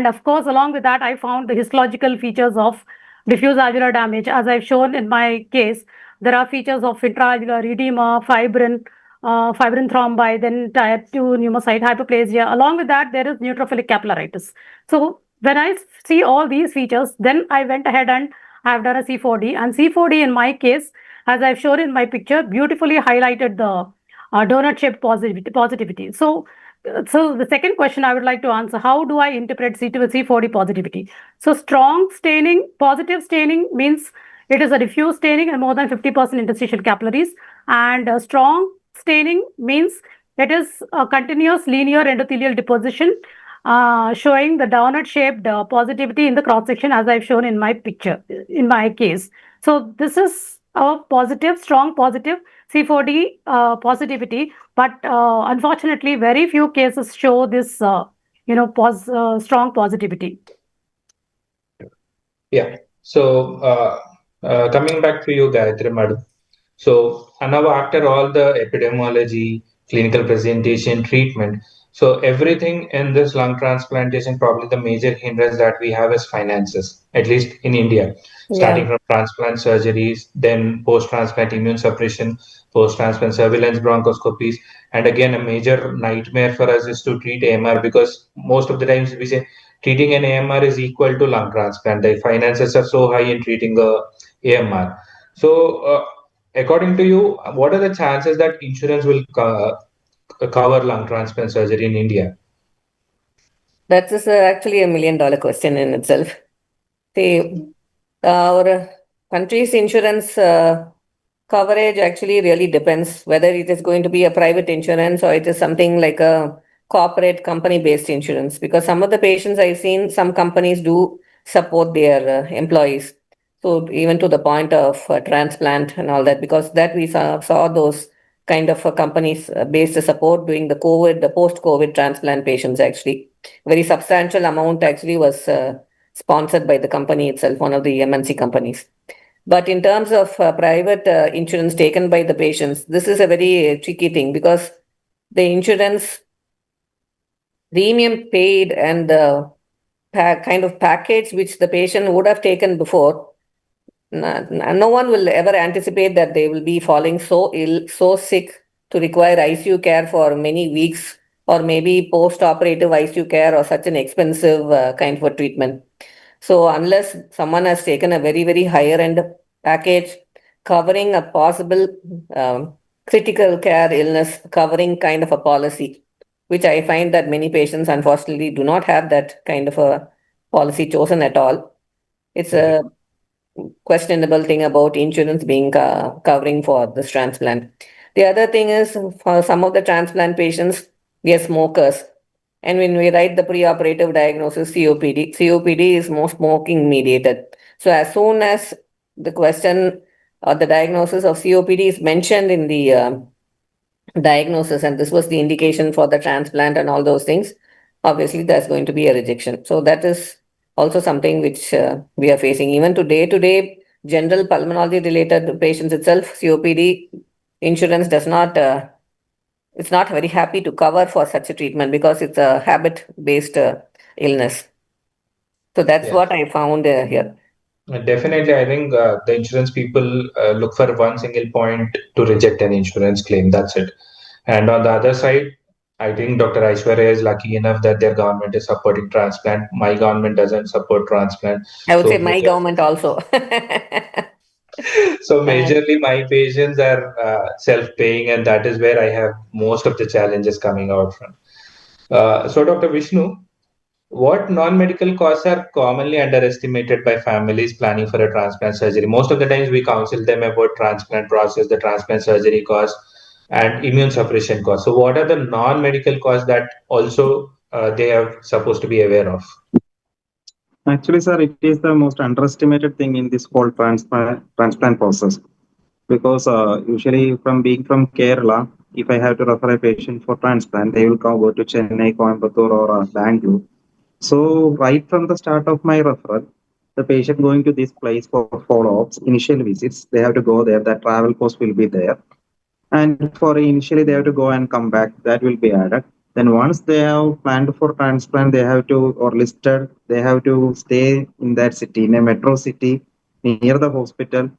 S3: of course, along with that, I found the histological features of diffuse alveolar damage. As I've shown in my case, there are features of intraalveolar edema, fibrin thrombi, then type 2 pneumocyte hyperplasia. Along with that, there is neutrophilic capillaritis. So when I see all these features, then I went ahead and I've done a C4D. And C4D in my case, as I've shown in my picture, beautifully highlighted the donut-shaped positivity. So the second question I would like to answer, how do I interpret C4D positivity? So strong staining, positive staining means it is a diffuse staining and more than 50% interstitial capillaries. And strong staining means it is a continuous linear endothelial deposition showing the donut-shaped positivity in the cross-section, as I've shown in my picture, in my case. So this is a positive, strong positive C4D positivity, but unfortunately, very few cases show this, strong positivity.
S1: Yeah. So coming back to you, Gayathri Madam. So now after all the epidemiology, clinical presentation, treatment, So everything in this lung transplantation, probably the major hindrance that we have is finances, at least in India, starting
S5: Yeah.
S1: from transplant surgeries, then post-transplant immune suppression, post-transplant surveillance bronchoscopies. And again, a major nightmare for us is to treat AMR, because most of the times we say treating an AMR is equal to lung transplant. The finances are so high in treating a AMR. So, according to you, what are the chances that insurance will cover lung transplant surgery in India?
S5: That is actually a $1 million question in itself. See, our country's insurance coverage actually really depends whether it is going to be a private insurance or it is something like a corporate company-based insurance. Because some of the patients I've seen, some companies do support their employees. So even to the point of transplant and all that, because that we saw those kind of companies based support during the post-COVID transplant patients actually. Very substantial amount actually was sponsored by the company itself, one of the MNC companies. But in terms of private insurance taken by the patients, this is a very tricky thing because the insurance premium paid and the kind of package which the patient would have taken before, no one will ever anticipate that they will be falling so ill, so sick to require ICU care for many weeks or maybe post-operative ICU care or such an expensive kind of a treatment. So unless someone has taken a very, very higher end package covering a possible critical care illness, covering kind of a policy, which I find that many patients unfortunately do not have that kind of a policy chosen at all. It's
S1: Right.
S5: a questionable thing about insurance being covering for this transplant. The other thing is for some of the transplant patients, we are smokers. And when we write the preoperative diagnosis COPD is more smoking mediated. So as soon as the question or the diagnosis of COPD is mentioned in the diagnosis, and this was the indication for the transplant and all those things, obviously there's going to be a rejection. So that is also something which we are facing even to day general pulmonology related patients itself. COPD insurance does not it's not very happy to cover for such a treatment because it's a habit based illness. So that's
S1: Yeah.
S5: what I found here.
S1: Definitely, I think the insurance people look for one single point to reject an insurance claim. That's it. And on the other side, I think Dr. Aishwarya is lucky enough that their government is supporting transplant. My government doesn't support transplant.
S5: I would
S1: So
S5: say my
S1: major,
S5: government also.
S1: so
S5: And
S1: majorly my patients are self-paying, and that is where I have most of the challenges coming out from. So Dr. Vishnu, what non-medical costs are commonly underestimated by families planning for a transplant surgery? Most of the times we counsel them about transplant process, the transplant surgery cost, and immune suppression costs. So what are the non-medical costs that also they are supposed to be aware of?
S4: Actually, sir, it is the most underestimated thing in this whole transplant process because usually from being from Kerala, if I have to refer a patient for transplant, they will go to Chennai, Coimbatore, or Bangalore. So right from the start of my referral, the patient going to this place for follow-ups, initial visits, they have to go there. That travel cost will be there, and for initially they have to go and come back. That will be added. Then once they have planned for transplant, they have to or listed, they have to stay in that city, in a metro city near the hospital,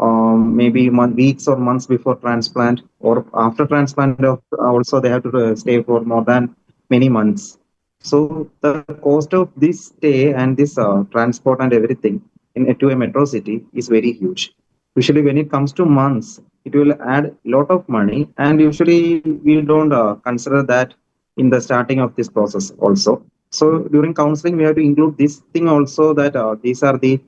S4: maybe weeks or months before transplant or after transplant. Also, they have to stay for more than many months. So the cost of this stay and this transport and everything to a metro city is very huge. Usually, when it comes to months, it will add a lot of money, and usually we don't consider that in the starting of this process also. So during counseling, we have to include this thing also, that these are the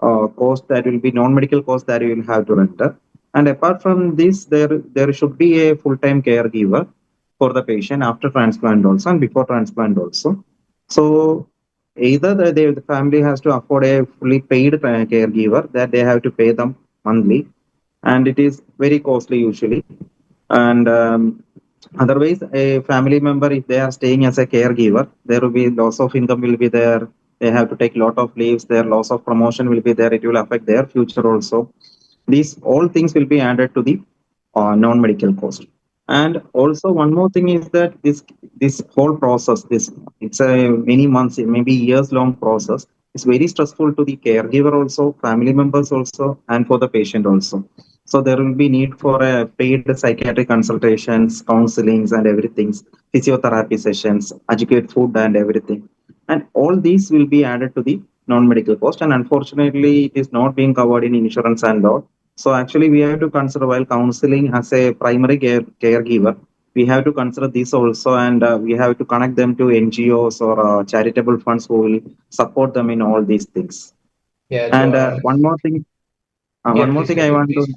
S4: costs that will be non-medical costs that you will have to render. And apart from this, there should be a full-time caregiver for the patient after transplant also and before transplant also. So either the family has to afford a fully paid caregiver that they have to pay them monthly, and it is very costly usually. And otherwise, a family member, if they are staying as a caregiver, there will be loss of income will be there. They have to take lot of leaves. Their loss of promotion will be there. It will affect their future also. These all things will be added to the non-medical cost. And also one more thing is that this whole process, this it's a many months, maybe years long process. It's very stressful to the caregiver also, family members also, and for the patient also. So there will be need for a paid psychiatric consultations, counselings, and everything, physiotherapy sessions, educate food and everything, and all these will be added to the non-medical cost. And unfortunately, it is not being covered in insurance and all. So actually, we have to consider while counseling as a primary caregiver, we have to consider this also, and we have to connect them to NGOs or charitable funds who will support them in all these things.
S1: Yeah. So
S4: And
S1: yeah,
S4: one more
S1: please
S4: thing I
S1: continue,
S4: want to
S1: please.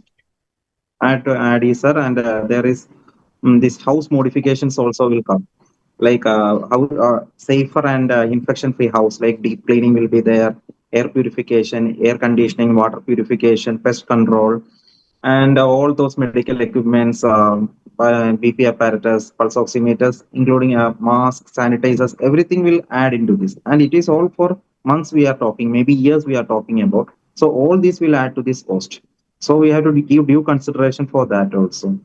S4: add is, sir, and there is this house modifications also will come, like how safer and infection-free house, like deep cleaning will be there, air purification, air conditioning, water purification, pest control, and all those medical equipments, BP apparatus, pulse oximeters, including masks, sanitizers, everything will add into this. And it is all for months we are talking, maybe years we are talking about. So all this will add to this cost. So we have to give due consideration for that also.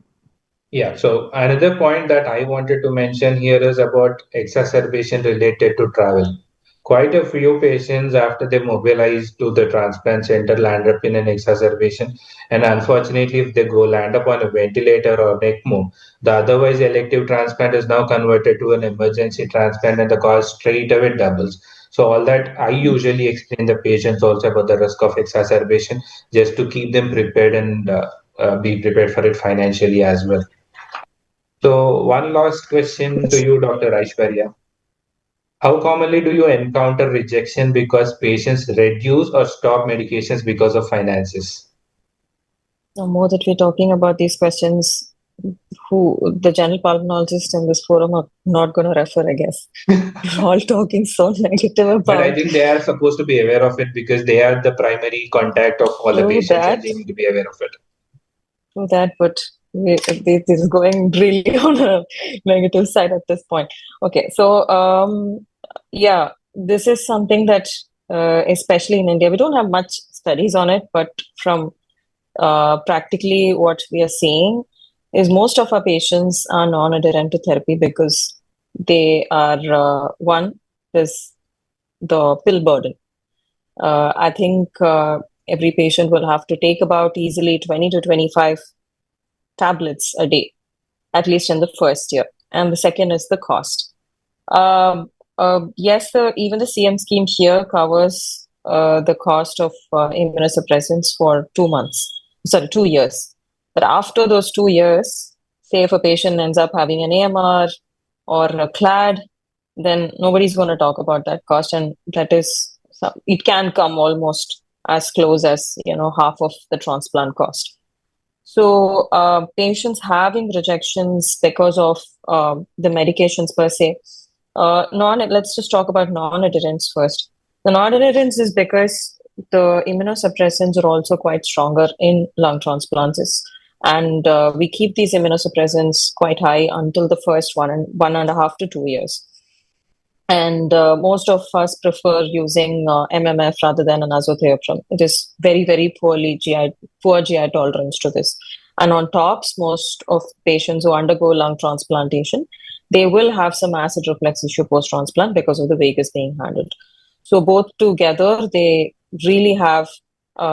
S1: Yeah, so another point that I wanted to mention here is about exacerbation related to travel. Quite a few patients, after they mobilize to the transplant center, land up in an exacerbation. And unfortunately, if they go land up on a ventilator or ECMO, the otherwise elective transplant is now converted to an emergency transplant and the cost straight away doubles. So, all that I usually explain the patients also about the risk of exacerbation just to keep them prepared and be prepared for it financially as well. So, one last question to you, Dr. Aishwarya. How commonly do you encounter rejection because patients reduce or stop medications because of finances?
S2: Now, more that we're talking about these questions, who the general pulmonologists in this forum are not going to refer, I guess. We're all talking so negative
S1: But I
S2: about.
S1: think they are supposed to be aware of it because they are the primary contact of all the
S2: True
S1: patients and
S2: that,
S1: they need to be aware of it.
S2: true that, but this is going really on a negative side at this point. Okay, so yeah, this is something that, especially in India, we don't have much studies on it, but from practically what we are seeing is most of our patients are non-adherent to therapy because they are one is the pill burden. I think every patient will have to take about easily 20 to 25 tablets a day, at least in the first year. And the second is the cost. Yes, even the CM scheme here covers the cost of immunosuppressants for 2 months, sorry, 2 years. But after those 2 years, say if a patient ends up having an AMR or a CLAD, then nobody's going to talk about that cost, and that is it can come almost as close as half of the transplant cost. So patients having rejections because of the medications per se. Let's just talk about non-adherence first. The non-adherence is because the immunosuppressants are also quite stronger in lung transplants. And we keep these immunosuppressants quite high until the first 1.5 to 2 years. And most of us prefer using MMF rather than an azathioprine. It is very, very poor GI tolerance to this. And on tops, most of patients who undergo lung transplantation, they will have some acid reflux issue post-transplant because of the vagus being handled. So both together, they really have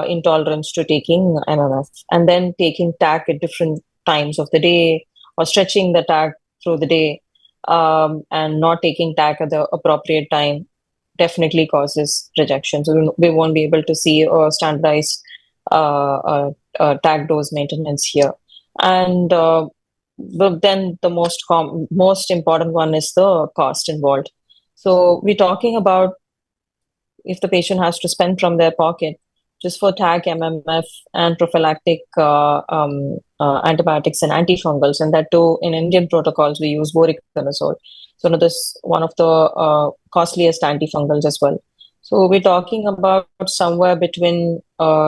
S2: intolerance to taking MMF. And then taking TAC at different times of the day or stretching the TAC through the day and not taking TAC at the appropriate time definitely causes rejection. So we won't be able to see a standardized TAC dose maintenance here. And then the most important one is the cost involved. So we're talking about if the patient has to spend from their pocket just for TAC, MMF, and prophylactic antibiotics and antifungals, and that too in Indian protocols we use voriconazole. So this one of the costliest antifungals as well. So we're talking about somewhere between,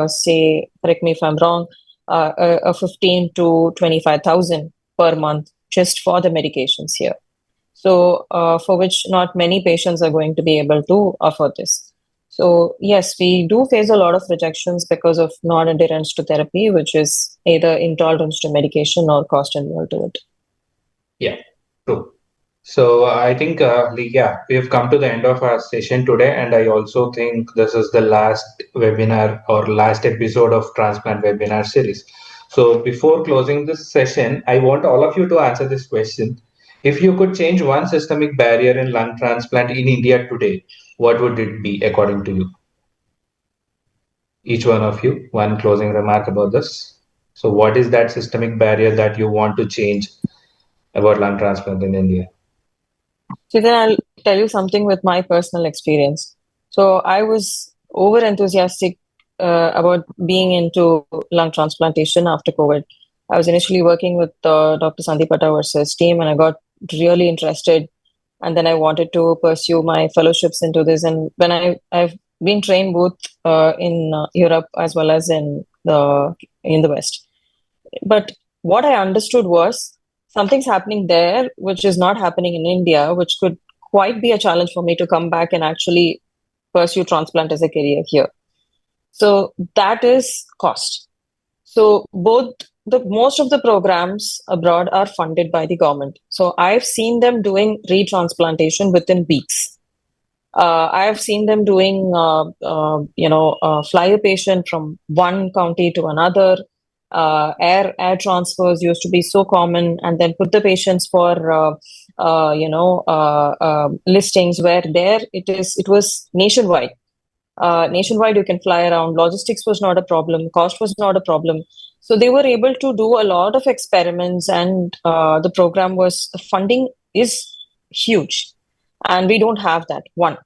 S2: say, correct me if I'm wrong, 15 to 25,000 per month just for the medications here. So for which not many patients are going to be able to afford this. So yes, we do face a lot of rejections because of non-adherence to therapy, which is either intolerance to medication or cost involved to it.
S1: Yeah, true. So I think, we have come to the end of our session today, and I also think this is the last webinar or last episode of Transplant webinar series. So before closing this session, I want all of you to answer this question. If you could change one systemic barrier in lung transplant in India today, what would it be according to you? Each one of you, one closing remark about this. So what is that systemic barrier that you want to change about lung transplant in India?
S2: So then I'll tell you something with my personal experience. So I was over enthusiastic about being into lung transplantation after COVID. I was initially working with Dr. Sandeep Attava's team, and I got really interested. And then I wanted to pursue my fellowships into this. And when I've been trained both in Europe as well as in the West. But what I understood was something's happening there, which is not happening in India, which could quite be a challenge for me to come back and actually pursue transplant as a career here. So that is cost. So most of the programs abroad are funded by the government. So I've seen them doing retransplantation within weeks. I've seen them doing, fly a patient from one county to another. Air transfers used to be so common, and then put the patients for listings where there it was nationwide. Nationwide, you can fly around. Logistics was not a problem. Cost was not a problem. So they were able to do a lot of experiments, and the program was funding is huge, and we don't have that. One.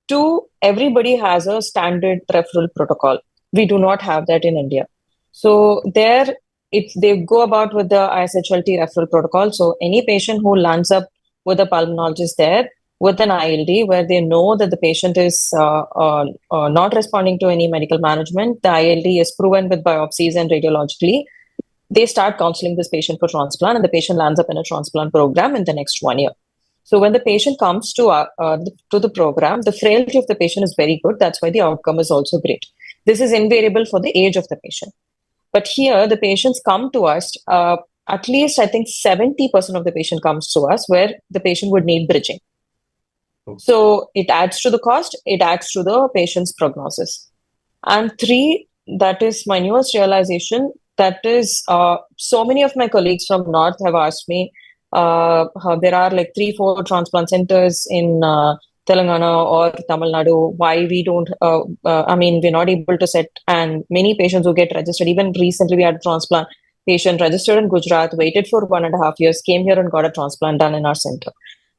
S2: Two, everybody has a standard referral protocol. We do not have that in India. So there, they go about with the ISHLT referral protocol. So any patient who lands up with a pulmonologist there with an ILD, where they know that the patient is not responding to any medical management, the ILD is proven with biopsies and radiologically, they start counseling this patient for transplant, and the patient lands up in a transplant program in the next 1 year. So when the patient comes to the program, the frailty of the patient is very good. That's why the outcome is also great. This is invariable for the age of the patient. But here, the patients come to us, at least I think 70% of the patient comes to us where the patient would need bridging. So it adds to the cost, it adds to the patient's prognosis. And three, that is my newest realization, that is so many of my colleagues from North have asked me, there are like 3-4 transplant centers in Telangana or Tamil Nadu. Why we don't, we're not able to set, and many patients who get registered, even recently we had a transplant patient registered in Gujarat, waited for 1.5 years, came here and got a transplant done in our center.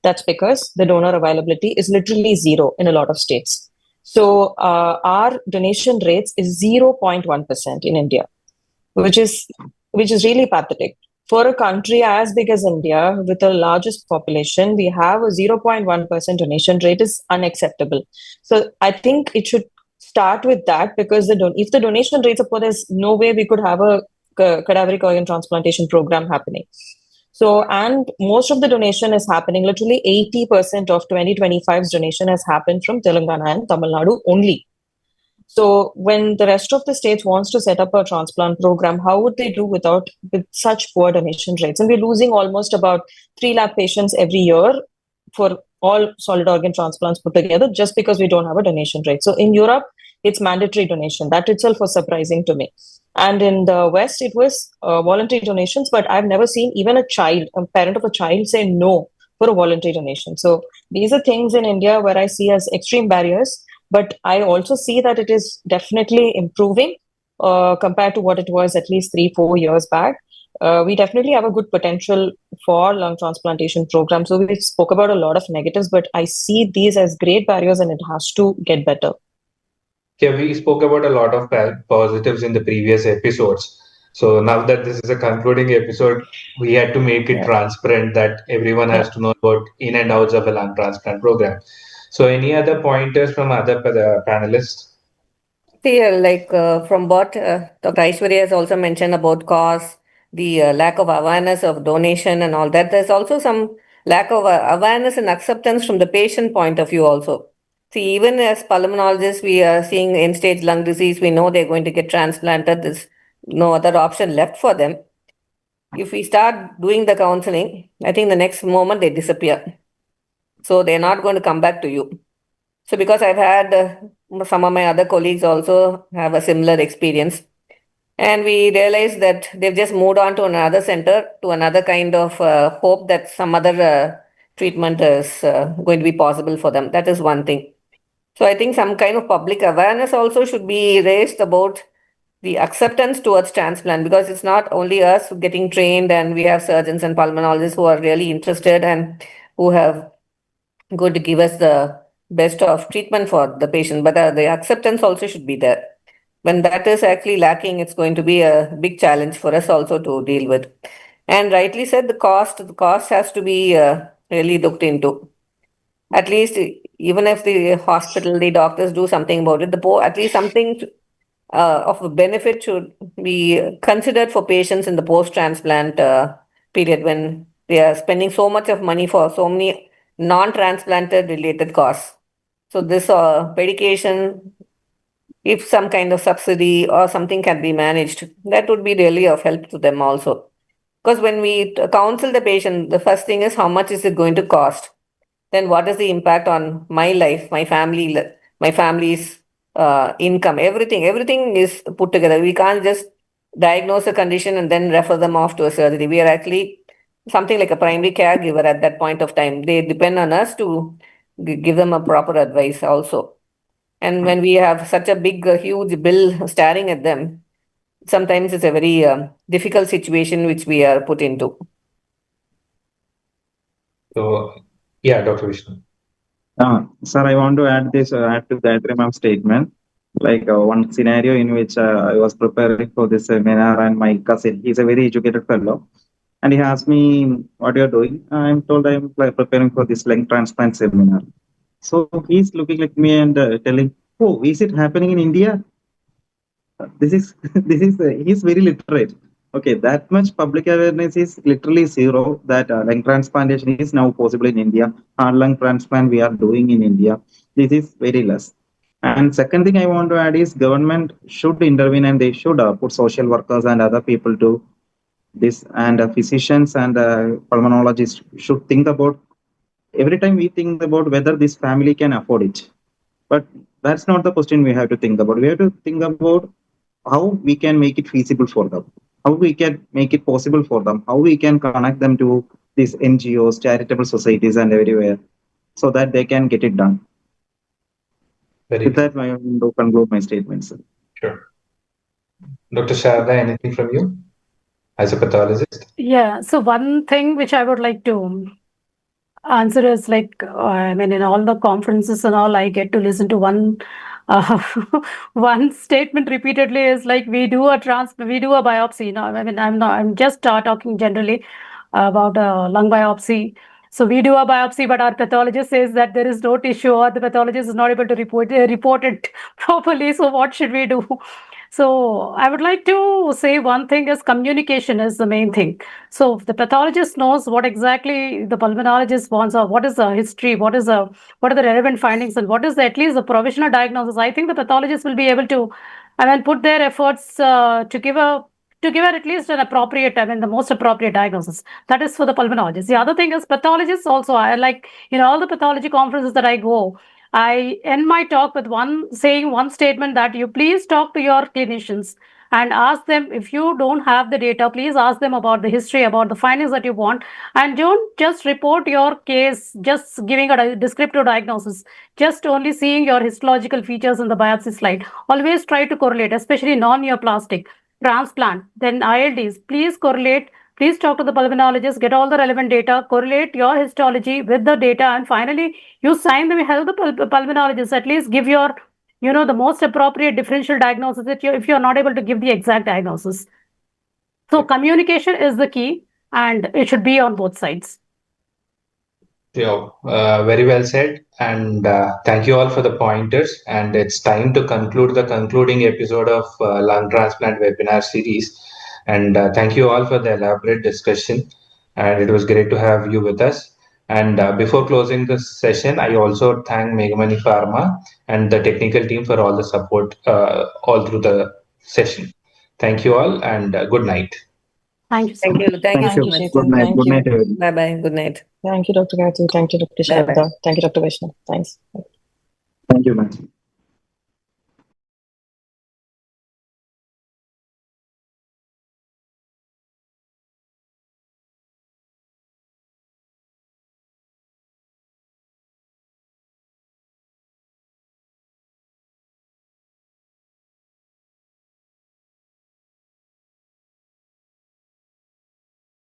S2: That's because the donor availability is literally zero in a lot of states. So our donation rates is 0.1% in India, which is really pathetic. For a country as big as India, with the largest population, we have a 0.1% donation rate is unacceptable. So I think it should start with that, because if the donation rates are poor, there's no way we could have a cadaveric organ transplantation program happening. So, and most of the donation is happening, literally 80% of 2025's donation has happened from Telangana and Tamil Nadu only. So when the rest of the states wants to set up a transplant program, how would they do with such poor donation rates? And we're losing almost about 3 lakh patients every year for all solid organ transplants put together, just because we don't have a donation rate. So in Europe, it's mandatory donation. That itself was surprising to me. And in the West, it was voluntary donations, but I've never seen even a parent of a child say no for a voluntary donation. So these are things in India where I see as extreme barriers. But I also see that it is definitely improving compared to what it was at least 3-4 years back. We definitely have a good potential for lung transplantation program. So we spoke about a lot of negatives, but I see these as great barriers, and it has to get better.
S1: Yeah, we spoke about a lot of positives in the previous episodes. So now that this is a concluding episode, we had to make it transparent that everyone has to know about in and outs of a lung transplant program. So any other pointers from other panelists?
S5: See, from what Dr. Aishwarya has also mentioned about cost, the lack of awareness of donation and all that, there's also some lack of awareness and acceptance from the patient point of view also. See, even as pulmonologists, we are seeing end-stage lung disease, we know they're going to get transplanted. There's no other option left for them. if we start doing the counseling, I think the next moment they disappear. So they're not going to come back to you. So because I've had some of my other colleagues also have a similar experience, and we realized that they've just moved on to another center, to another kind of hope that some other treatment is going to be possible for them. That is one thing. So I think some kind of public awareness also should be raised about the acceptance towards transplant, because it's not only us getting trained, and we have surgeons and pulmonologists who are really interested and who have going to give us the best of treatment for the patient, but the acceptance also should be there. When that is actually lacking, it's going to be a big challenge for us also to deal with. And rightly said, the cost has to be really looked into. At least, even if the hospital, the doctors do something about it, at least something of a benefit should be considered for patients in the post-transplant period, when they are spending so much of money for so many non-transplanted related costs. So this medication, if some kind of subsidy or something can be managed, that would be really of help to them also. Because when we counsel the patient, the first thing is how much is it going to cost? Then what is the impact on my life, my family's income, everything is put together. We can't just diagnose a condition and then refer them off to a surgery. We are actually something like a primary caregiver at that point of time. They depend on us to give them a proper advice also. And when we have such a big, huge bill staring at them, sometimes it's a very difficult situation which we are put into.
S1: So, yeah, Dr. Vishnu.
S4: Sir, I want to add to Gayathri ma'am's statement. Like one scenario in which I was preparing for this seminar, and my cousin, he's a very educated fellow, and he asked me, "What you're doing?" I'm told I'm preparing for this lung transplant seminar. So he's looking at me and telling, "Oh, is it happening in India?" This is he's very literate. Okay, that much public awareness is literally zero. That lung transplantation is now possible in India. Heart lung transplant we are doing in India. This is very less. And second thing I want to add is government should intervene, and they should put social workers and other people to this, and physicians and pulmonologists should think about, every time we think about whether this family can afford it. But that's not the question we have to think about. We have to think about how we can make it feasible for them, how we can make it possible for them, how we can connect them to these NGOs, charitable societies, and everywhere, so that they can get it done. With that, I want to conclude my statements.
S1: Sure. Dr. Sharada, anything from you as a pathologist?
S3: Yeah, so one thing which I would like to answer is like, I mean, in all the conferences and all, I get to listen to one one statement repeatedly is like, we do a biopsy. I mean, I'm just talking generally about a lung biopsy. So we do a biopsy, but our pathologist says that there is no tissue, or the pathologist is not able to report it properly. So what should we do? So I would like to say one thing is communication is the main thing. So if the pathologist knows what exactly the pulmonologist wants, or what is the history, what are the relevant findings, and what is at least the provisional diagnosis, I think the pathologist will be able to, put their efforts to give at least an appropriate, the most appropriate diagnosis. That is for the pulmonologist. The other thing is pathologists also. I like, all the pathology conferences that I go, I end my talk with one statement that you please talk to your clinicians and ask them, if you don't have the data, please ask them about the history, about the findings that you want, and don't just report your case just giving a descriptive diagnosis, just only seeing your histological features in the biopsy slide. Always try to correlate, especially non-neoplastic, transplant, then ILDs. Please correlate. Please talk to the pulmonologist, get all the relevant data, correlate your histology with the data, and finally, you sign them, help the pulmonologist, at least give your, the most appropriate differential diagnosis if you're not able to give the exact diagnosis. So communication is the key, and it should be on both sides.
S1: Yeah, very well said. And thank you all for the pointers. And it's time to conclude the concluding episode of lung transplant webinar series. And thank you all for the elaborate discussion. And it was great to have you with us. And before closing this session, I also thank MEGHMANI Pharma and the technical team for all the support all through the session. Thank you all, and good night.
S3: Thank you so
S5: Thank
S3: much.
S5: you. Thank you so
S2: Thank you,
S5: much.
S2: Chetan.
S4: Good night.
S2: Thank
S4: Good
S2: you.
S4: night, everyone.
S5: Bye-bye. Good night.
S2: Thank you, Dr. Gayathri. Thank you, Dr.
S5: Bye-bye.
S2: Sharada. Thank you, Dr. Vishnu. Thanks.
S4: Thank you, ma'am.